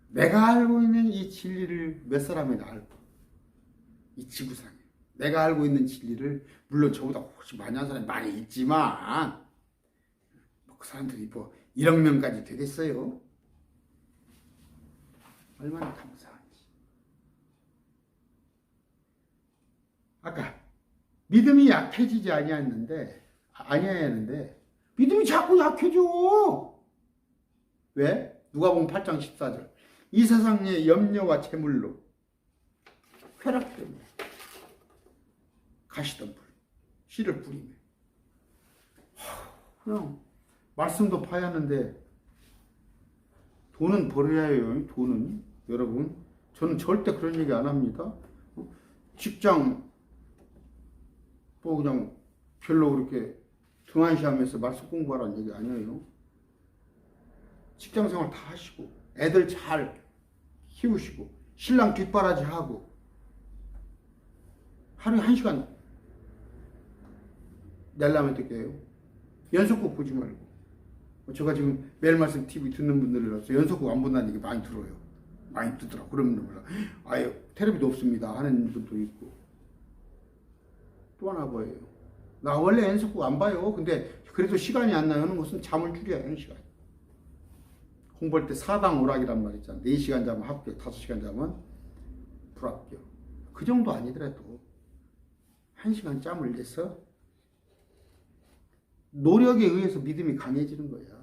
내가 알고 있는 이 진리를 몇 사람이나 알고 이 지구상에 내가 알고 있는 진리를 물론 저보다 훨씬 많이 한 사람이 많이 있지만 그 사람들이 뭐 1억 명까지 되겠어요? 얼마나 감사한지. 아까 믿음이 약해지지 아니어야 했는데 믿음이 자꾸 약해져. 왜? 누가복음 8장 14절. 이 세상의 염려와 재물로 쾌락 때문에 가시던 불, 씨를 뿌리며 그냥 말씀도 봐야 하는데 돈은 벌어야 해요. 돈은 여러분 저는 절대 그런 얘기 안 합니다. 직장 뭐 그냥 별로 그렇게 등한시하면서 말씀 공부하라는 얘기 아니에요. 직장생활 다 하시고 애들 잘 키우시고 신랑 뒷바라지 하고 하루에 1시간 내려면 어떻게 해요? 연속곡 보지 말고. 제가 지금 매일 말씀 TV 듣는 분들이라서 연속곡 안 본다는 얘기 많이 들어요. 많이 듣더라고. 그런 분들 아예 텔레비도 없습니다 하는 분도 있고. 또 하나 뭐예요? 나 원래 연속곡 안 봐요. 근데 그래도 시간이 안 나는 것은 잠을 줄여야 하는 시간. 공부할 때 사당 오락이란 말 있잖아. 4시간 자면 합격, 5시간 자면 불합격. 그 정도 아니더라도 1시간 짬을 내서 노력에 의해서 믿음이 강해지는 거야.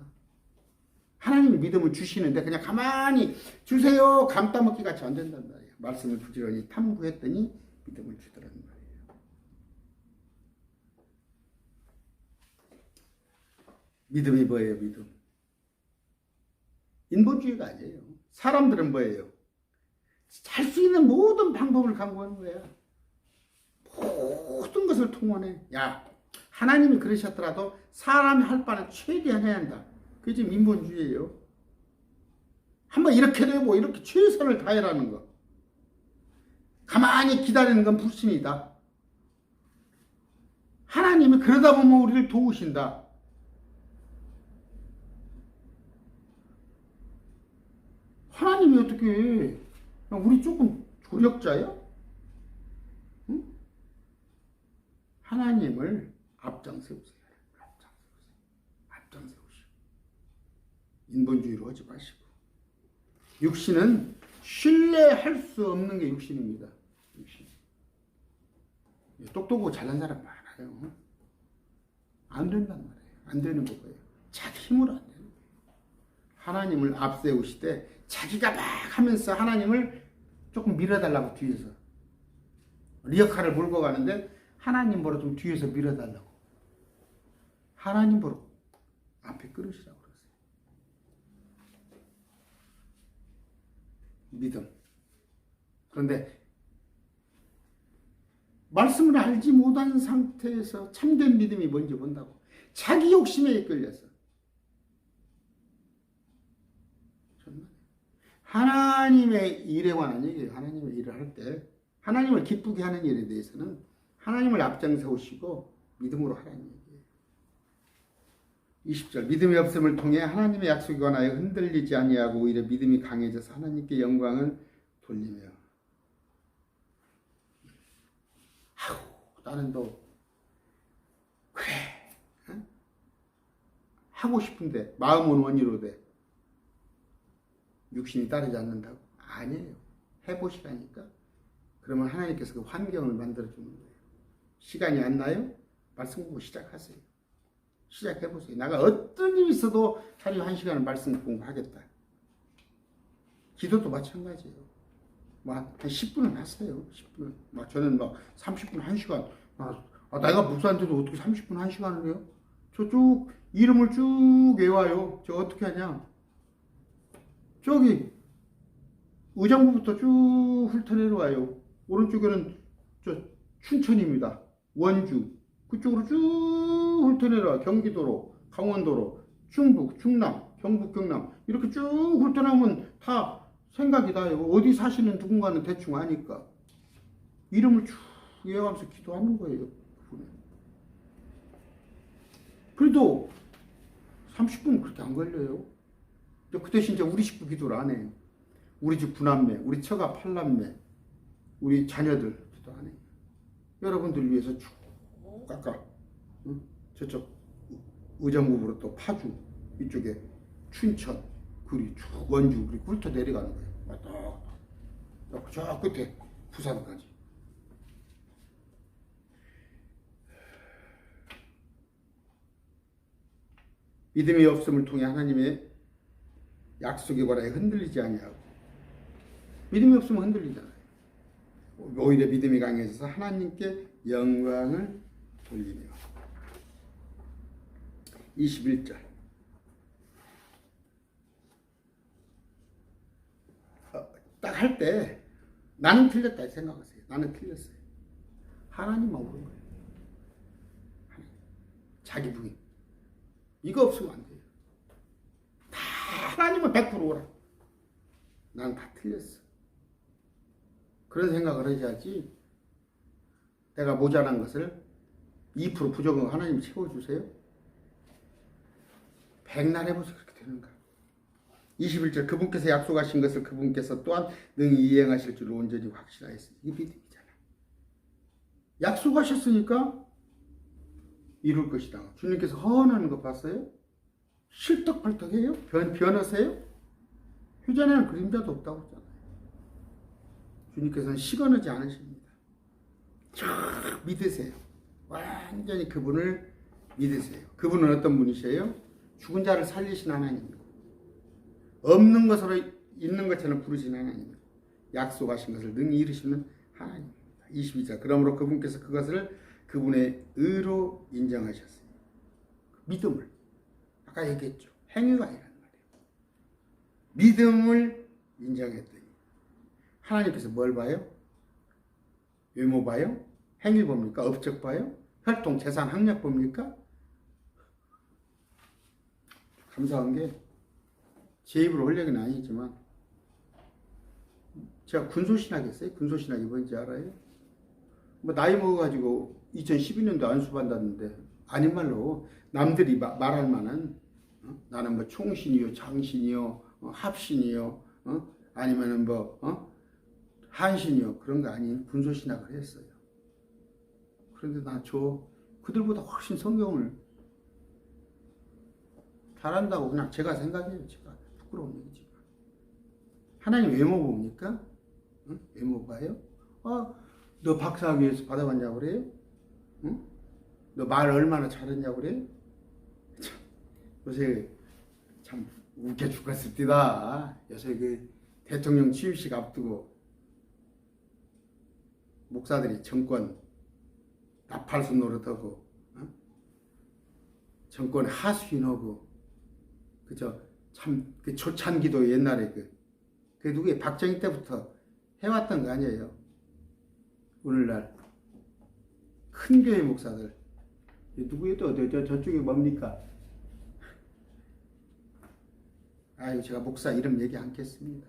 하나님이 믿음을 주시는데 그냥 가만히 주세요 감따 먹기 같이 안 된단 말이야. 말씀을 부지런히 탐구했더니 믿음을 주더라는 말이에요. 믿음이 뭐예요? 믿음. 인본주의가 아니에요. 사람들은 뭐예요? 할 수 있는 모든 방법을 강구하는 거야. 모든 것을 통원해. 야, 하나님이 그러셨더라도 사람이 할 바는 최대한 해야 한다. 그게 지금 인본주의예요. 한번 이렇게 되고 이렇게 최선을 다해라는 거. 가만히 기다리는 건 불신이다. 하나님이 그러다 보면 우리를 도우신다. 하나님이 어떻게 해? 우리 조금 조력자야? 응? 하나님을 앞장세우세요. 앞장세우시고. 인본주의로 하지 마시고. 육신은 신뢰할 수 없는 게 육신입니다. 육신. 똑똑하고 잘난 사람 많아요. 안 된단 말이에요. 안 되는 거예요. 자기 힘으로 안 되는 거예요. 하나님을 앞세우시되 자기가 막 하면서 하나님을 조금 밀어달라고 뒤에서 리어카를 몰고 가는데 하나님 보러 좀 뒤에서 밀어달라고. 하나님 보러 앞에 끌으시라고 그러세요. 믿음. 그런데 말씀을 알지 못한 상태에서 참된 믿음이 뭔지 본다고. 자기 욕심에 이끌려서. 하나님의 일에 관한 얘기예요. 하나님의 일을 할 때 하나님을 기쁘게 하는 일에 대해서는 하나님을 앞장세우시고 믿음으로 하라는 얘기예요. 20절 믿음이 없음을 통해 하나님의 약속에 관하여 흔들리지 아니하고 오히려 믿음이 강해져서 하나님께 영광을 돌리며 나는 또 그래 응? 하고 싶은데 마음은 원이로 돼. 육신이 따르지 않는다고? 아니에요. 해보시라니까. 그러면 하나님께서 그 환경을 만들어주는 거예요. 시간이 안 나요? 말씀 공부 시작하세요. 시작해보세요. 내가 어떤 일이 있어도 하루에 1시간은 말씀 공부하겠다. 기도도 마찬가지예요. 한 10분은 하세요. 10분. 저는 30분, 1시간. 내가 목사한테도 어떻게 30분, 1시간을 해요? 저 쭉 이름을 쭉 외워요. 저 어떻게 하냐? 저기 의정부부터 쭉 훑어내려와요. 오른쪽에는 저 춘천입니다. 원주. 그쪽으로 쭉 훑어내려와. 경기도로, 강원도로, 충북, 충남, 경북, 경남 이렇게 쭉 훑어나오면 다 생각이 나요. 어디 사시는 누군가는 대충 아니까. 이름을 쭉 외워가면서 기도하는 거예요. 그래도 30분은 그렇게 안 걸려요. 그 대신 이제 우리 식구 기도를 안 해요. 우리 집 9남매, 우리 처가 8남매, 우리 자녀들 기도 안 해요. 여러분들 위해서 쭉 아까 저쪽 의정부로 또 파주 이쪽에 춘천 그리 쭉 원주 그리 훑어 내려가는 거예요. 왔다 저 끝에 부산까지. 믿음이 없음을 통해 하나님의 약속의 권한에 흔들리지 아니하고. 믿음이 없으면 흔들리잖아요. 오히려 믿음이 강해져서 하나님께 영광을 돌리며. 21절 딱 할 때 나는 틀렸다 생각하세요. 나는 틀렸어요. 하나님만 오른 거예요. 자기 부인 이거 없으면 안 돼요. 다 하나님은 100% 오라. 난 다 틀렸어. 그런 생각을 해야지. 내가 모자란 것을 2% 부족한 거 하나님 채워주세요. 백날 해보세요. 그렇게 되는가. 21절 그분께서 약속하신 것을 그분께서 또한 능히 이행하실 줄 온전히 확신하였으니. 이게 믿음이잖아. 약속하셨으니까 이룰 것이다. 주님께서 허언하는 거 봤어요? 실떡팔떡해요? 변하세요? 휴전에는 그림자도 없다고 했잖아요. 주님께서는 시건하지 않으십니다. 쫙 믿으세요. 완전히 그분을 믿으세요. 그분은 어떤 분이세요? 죽은 자를 살리신 하나님이고 없는 것으로 있는 것처럼 부르신 하나님이고 약속하신 것을 능히 이루시는 하나님입니다. 22절 그러므로 그분께서 그것을 그분의 의로 인정하셨어요. 믿음을 아까 얘기했죠. 행위가 아니란 말이에요. 믿음을 인정했더니 하나님께서 뭘 봐요? 외모 봐요? 행위 봅니까? 업적 봐요? 혈통, 재산, 학력 봅니까? 감사한 게 제 입으로 할 얘기는 아니지만 제가 군소신학했어요. 군소신학이 뭔지 알아요? 나이 먹어가지고 2012년도 안수받았는데 아닌 말로 남들이 말할 만한 나는 총신이요, 장신이요, 합신이요, 아니면은 한신이요 그런 거 아닌 군소신학을 했어요. 그런데 그들보다 훨씬 성경을 잘한다고 그냥 제가 생각해요. 제가 부끄러운 얘기지만 하나님 외모 봅니까? 외모 봐요? 너 박사학위에서 받아봤냐고 그래요? 응? 너 말 얼마나 잘했냐고 그래요? 요새 참 웃겨 죽겠습니다. 요새 그 대통령 취임식 앞두고 목사들이 정권 나팔수 노릇하고 정권 하수인하고 그저 참 그 조찬기도 옛날에 그 누구의 박정희 때부터 해왔던 거 아니에요. 오늘날 큰 교회 목사들 누구예요? 또 저쪽에 뭡니까? 아유 제가 목사 이름 얘기 않겠습니다.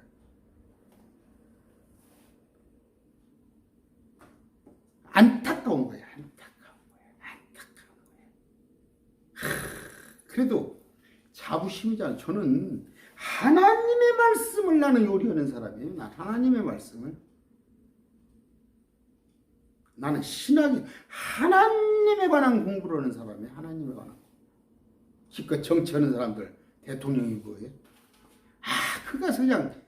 안타까운 거예요. 안타까운 거예요. 그래도 자부심이잖아요. 저는 하나님의 말씀을 나는 요리하는 사람이에요. 난 하나님의 말씀을 나는 신학이 하나님에 관한 공부를 하는 사람이야. 하나님에 관한. 기껏 정치하는 사람들 대통령이 뭐예요? 그가서 그냥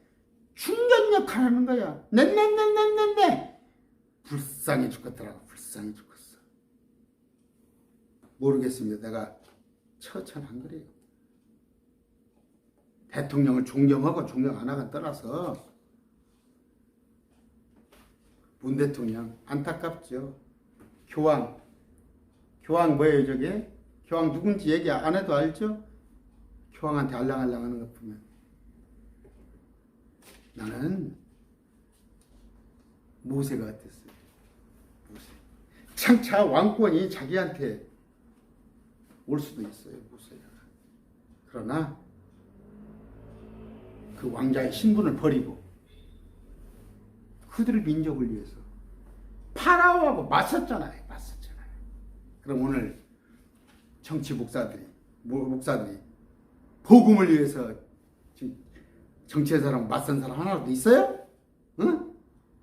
중견 역할 하는 거야. 네네네네네네. 불쌍해 죽겠더라고. 불쌍해 죽겠어. 모르겠습니다. 내가 처천한 거래요. 대통령을 존경하고 존경 안 하고 떠나서 문 대통령 안타깝죠. 교황 뭐예요 저게? 교황 누군지 얘기 안 해도 알죠? 교황한테 알랑알랑 하는 것 보면 나는 모세가 같았어요. 모세. 장차 왕권이 자기한테 올 수도 있어요. 모세가. 그러나 그 왕자의 신분을 버리고 그들의 민족을 위해서 파라오하고 맞섰잖아요. 그럼 오늘 정치 목사들이 복음을 위해서 지금 정치에서랑 맞선 사람 하나도 있어요? 응?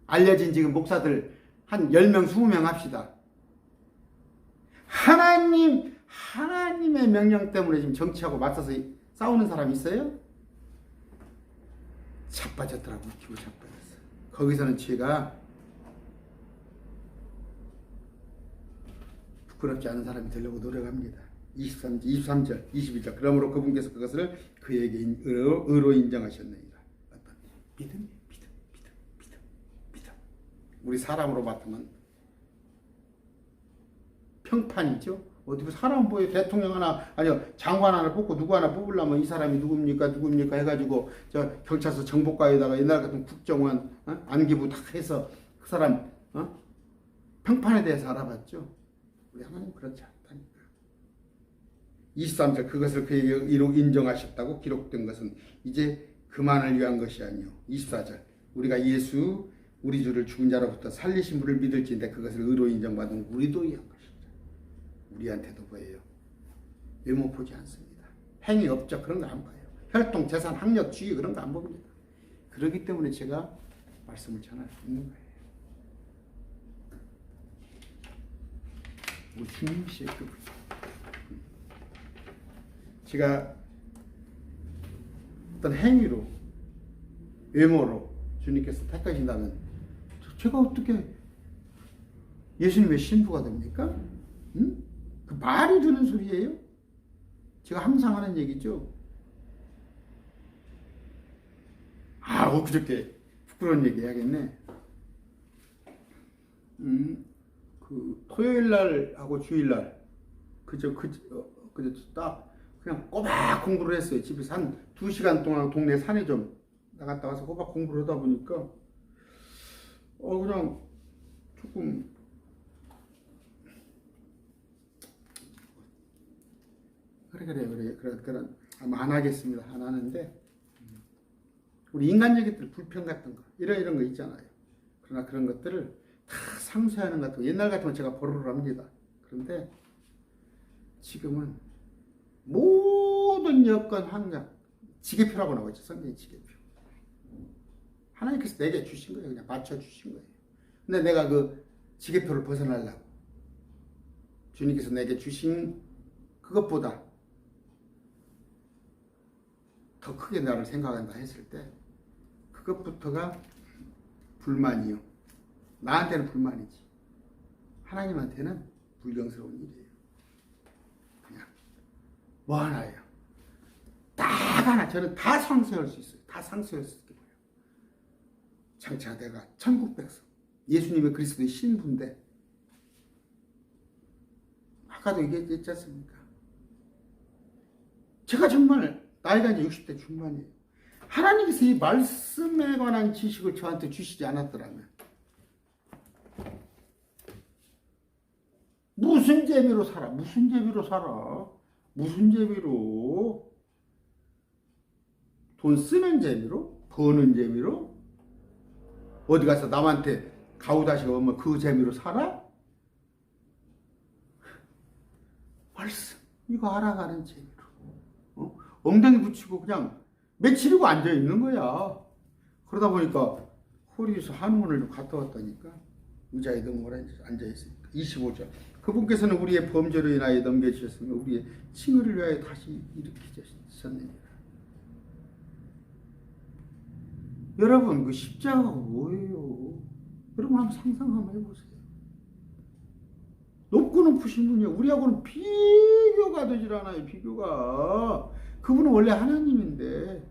알려진 지금 목사들 한 10명, 20명 합시다. 하나님의 명령 때문에 지금 정치하고 맞서서 싸우는 사람 있어요? 자빠졌더라고요. 기분 자빠졌어. 거기서는 죄가 부끄럽지 않은 사람이 되려고 노력합니다. 23절, 21절. 그러므로 그분께서 그것을 그에게 의로 인정하셨느니라. 믿음. 우리 사람으로 맡으면 평판이죠. 어떻게 사람 보여 대통령 하나 아니요 장관 하나 뽑고 누구 하나 뽑으려면 이 사람이 누굽니까 해가지고 저 경찰서 정보과에다가 옛날 같은 국정원 안기부 다 해서 그 사람 평판에 대해서 알아봤죠. 우리 하나님 그렇지 않다니까. 23절 그것을 그에게 의로 인정하셨다고 기록된 것은 이제 그만을 위한 것이 아니요. 24절 우리가 예수 우리 주를 죽은 자로부터 살리신 분을 믿을지인데 그것을 의로 인정받은 우리도 위한 것이다. 우리한테도 보여요. 외모 보지 않습니다. 행위 업적 그런 거 안 봐요. 혈통, 재산, 학력, 지위 그런 거 안 봅니다. 그렇기 때문에 제가 말씀을 전할 수 있는 거예요. 우리 주님이시여 그분. 제가 어떤 행위로 외모로 주님께서 택하신다면 제가 어떻게 예수님의 신부가 됩니까? 응? 그 말이 되는 소리예요? 제가 항상 하는 얘기죠. 그저께 부끄러운 얘기 해야겠네. 그 토요일 날하고 주일 날 그저 딱 그냥 꼬박 공부를 했어요. 집에서 한 2시간 동안 동네 산에 좀 나갔다 와서 꼬박 공부를 하다 보니까 그냥 조금 그래 아마 안 하겠습니다. 안 하는데 우리 인간 얘기들 불평 같은 거 이런 거 있잖아요. 그러나 그런 것들을 다 상쇄하는 것 같은 거 옛날 같으면 제가 보루를 합니다. 그런데 지금은 모든 여건 항상 지계표라고 나오죠. 성경의 지계표. 하나님께서 내게 주신 거예요. 그냥 맞춰 주신 거예요. 근데 내가 그 지계표를 벗어나려고 주님께서 내게 주신 그것보다 더 크게 나를 생각한다 했을 때 그것부터가 불만이요. 나한테는 불만이지. 하나님한테는 불경스러운 일이에요. 그냥 뭐 하나예요. 딱 하나. 저는 다 상쇄할 수 있어요. 다 상쇄할 수 있게 보여요. 장차 내가 천국 백성 예수님의 그리스도의 신부인데 아까도 얘기했지 않습니까? 제가 정말 나이가 이제 60대 중반이에요. 하나님께서 이 말씀에 관한 지식을 저한테 주시지 않았더라면 무슨 재미로 살아? 무슨 재미로? 돈 쓰는 재미로? 버는 재미로? 어디 가서 남한테 가오다시가 오면 그 재미로 살아? 말씀 이거 알아가는 재미로 엉덩이 붙이고 그냥 며칠이고 앉아있는 거야. 그러다 보니까 허리에서 한의원을 좀 갔다 왔다니까 의자에 등으로 앉아있으니까. 25절. 그분께서는 우리의 범죄로 인하여 넘겨주셨으며 우리의 칭의를 위하여 다시 일으키셨느니라. 여러분, 그 십자가가 뭐예요? 여러분 한번 상상 한번 해보세요. 높고 높으신 분이요. 우리하고는 비교가 되질 않아요. 비교가. 그분은 원래 하나님인데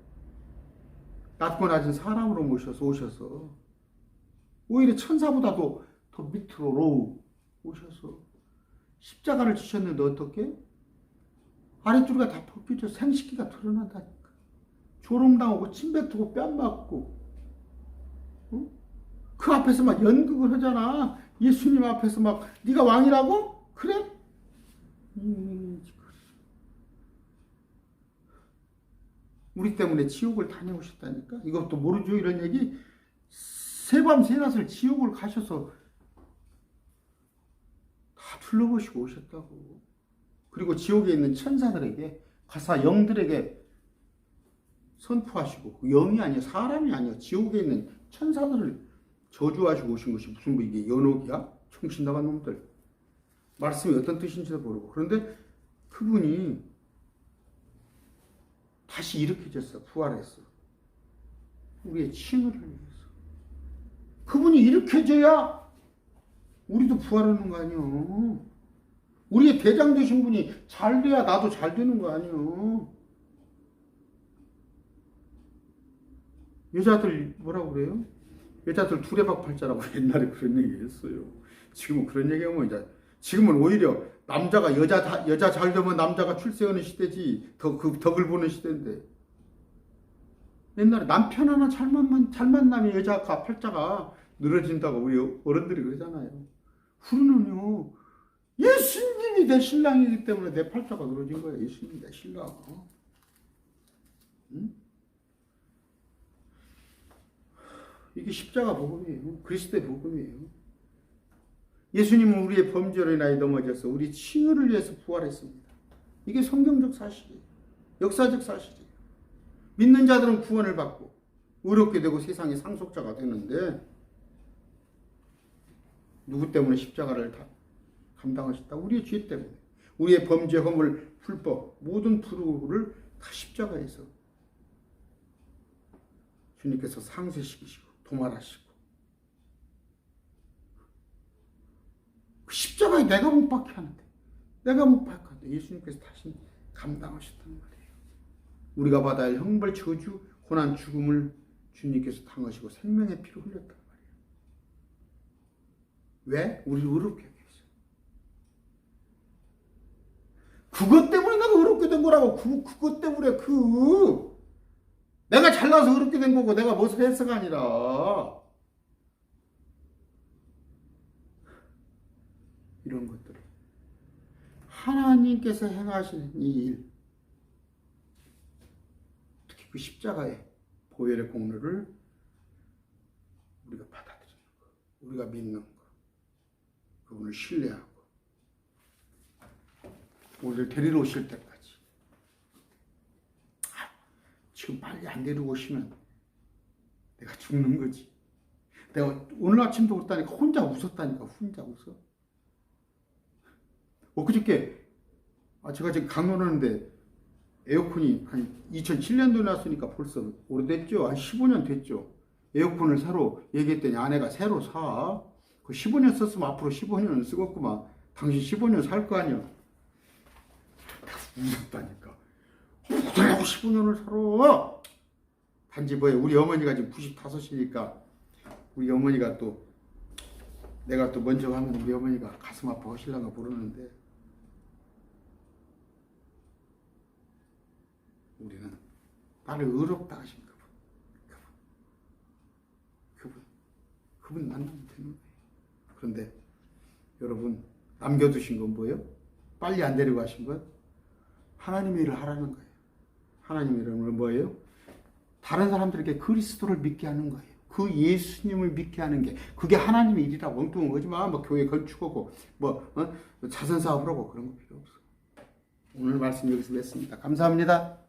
낮고 낮은 사람으로 오셔서 오히려 천사보다도 더 밑으로 오셔서 십자가를 지셨는데 어떻게? 아랫줄가 다 벗겨져 생식기가 드러난다니까. 조롱당하고 침뱉고 뺨 맞고, 응? 그 앞에서 막 연극을 하잖아. 예수님 앞에서 막 네가 왕이라고? 그래? 우리 때문에 지옥을 다녀오셨다니까. 이것도 모르죠, 이런 얘기? 새밤 새낮을 지옥을 가셔서 다 둘러보시고 오셨다고. 그리고 지옥에 있는 천사들에게, 가사 영들에게 선포하시고, 그 영이 아니야, 사람이 아니야, 지옥에 있는 천사들을 저주하시고 오신 것이 무슨 뭐 이게 연옥이야? 정신 나간 놈들. 말씀이 어떤 뜻인지도 모르고. 그런데 그분이 다시 일으켜졌어. 부활했어. 우리의 칭의를 위해서. 그분이 일으켜져야 우리도 부활하는 거 아니요. 우리의 대장 되신 분이 잘 돼야 나도 잘 되는 거 아니요. 여자들 뭐라고 그래요? 여자들 두레박팔자라고 옛날에 그런 얘기 했어요. 지금은 그런 얘기하면 이제 지금은 오히려 남자가 여자 잘 되면 남자가 출세하는 시대지, 그 덕을 보는 시대인데, 옛날에 남편 하나 잘 만나면 여자가 팔자가 늘어진다고 우리 어른들이 그러잖아요. 우리는요, 예수님이 내 신랑이기 때문에 내 팔자가 늘어진 거예요. 예수님이 내 신랑. 응? 이게 십자가 복음이에요. 그리스도의 복음이에요. 예수님은 우리의 범죄로 인하여 넘어져서 우리 칭의를 위해서 부활했습니다. 이게 성경적 사실이에요. 역사적 사실이에요. 믿는 자들은 구원을 받고 의롭게 되고 세상의 상속자가 되는데, 누구 때문에 십자가를 다 감당하셨다? 우리의 죄 때문에. 우리의 범죄, 허물, 불법, 모든 불우를 다 십자가에서 주님께서 상쇄시키시고 도말하시고, 그 십자가에 내가 못 박혀 하는데, 내가 못 박혀 하는데 예수님께서 다시 감당하셨단 말이에요. 우리가 받아야 할 형벌, 저주, 고난, 죽음을 주님께서 당하시고 생명의 피를 흘렸단 말이에요. 왜? 우리를 의롭게 하기 위해서. 그것 때문에 내가 의롭게 된 거라고. 그것 때문에 내가 잘나서 의롭게 된 거고 내가 무엇을 해서가 아니라, 이런 것들을 하나님께서 행하시는 이 일, 특히 그 십자가의 보혈의 공로를 우리가 받아들이는 것, 우리가 믿는 것, 그분을 신뢰하고 우리를 데리러 오실 때까지, 지금 빨리 안 데리고 오시면 내가 죽는 거지. 내가 오늘 아침도 그랬다니까 혼자 웃었다니까. 혼자 웃어. 엊그저께 제가 지금 강론하는데 에어컨이 한 2007년도에 났으니까 벌써 오래됐죠. 한 15년 됐죠. 에어컨을 새로 얘기했더니 아내가 새로 사. 그 15년 썼으면 앞으로 15년은 쓰겠구만. 당신 15년 살 거 아니야. 내가 웃었다니까. 어쩌라고 15년을 살아. 단지 뭐야, 우리 어머니가 지금 95이니까 우리 어머니가 또, 내가 또 먼저 하면 우리 어머니가 가슴 아파 하실랑가 부르는데, 우리는 나를 의롭다 하신 그분 만나면 되는 거예요. 그런데 여러분, 남겨두신 건 뭐예요? 빨리 안 데리고 가신 건 하나님의 일을 하라는 거예요. 하나님의 일은 뭐예요? 다른 사람들에게 그리스도를 믿게 하는 거예요. 그 예수님을 믿게 하는 게, 그게 하나님의 일이라고. 엉뚱한 거지 마. 뭐 교회 건축하고 자선 사업을 하고 그런 거 필요 없어. 오늘 말씀 여기서 맺습니다. 감사합니다.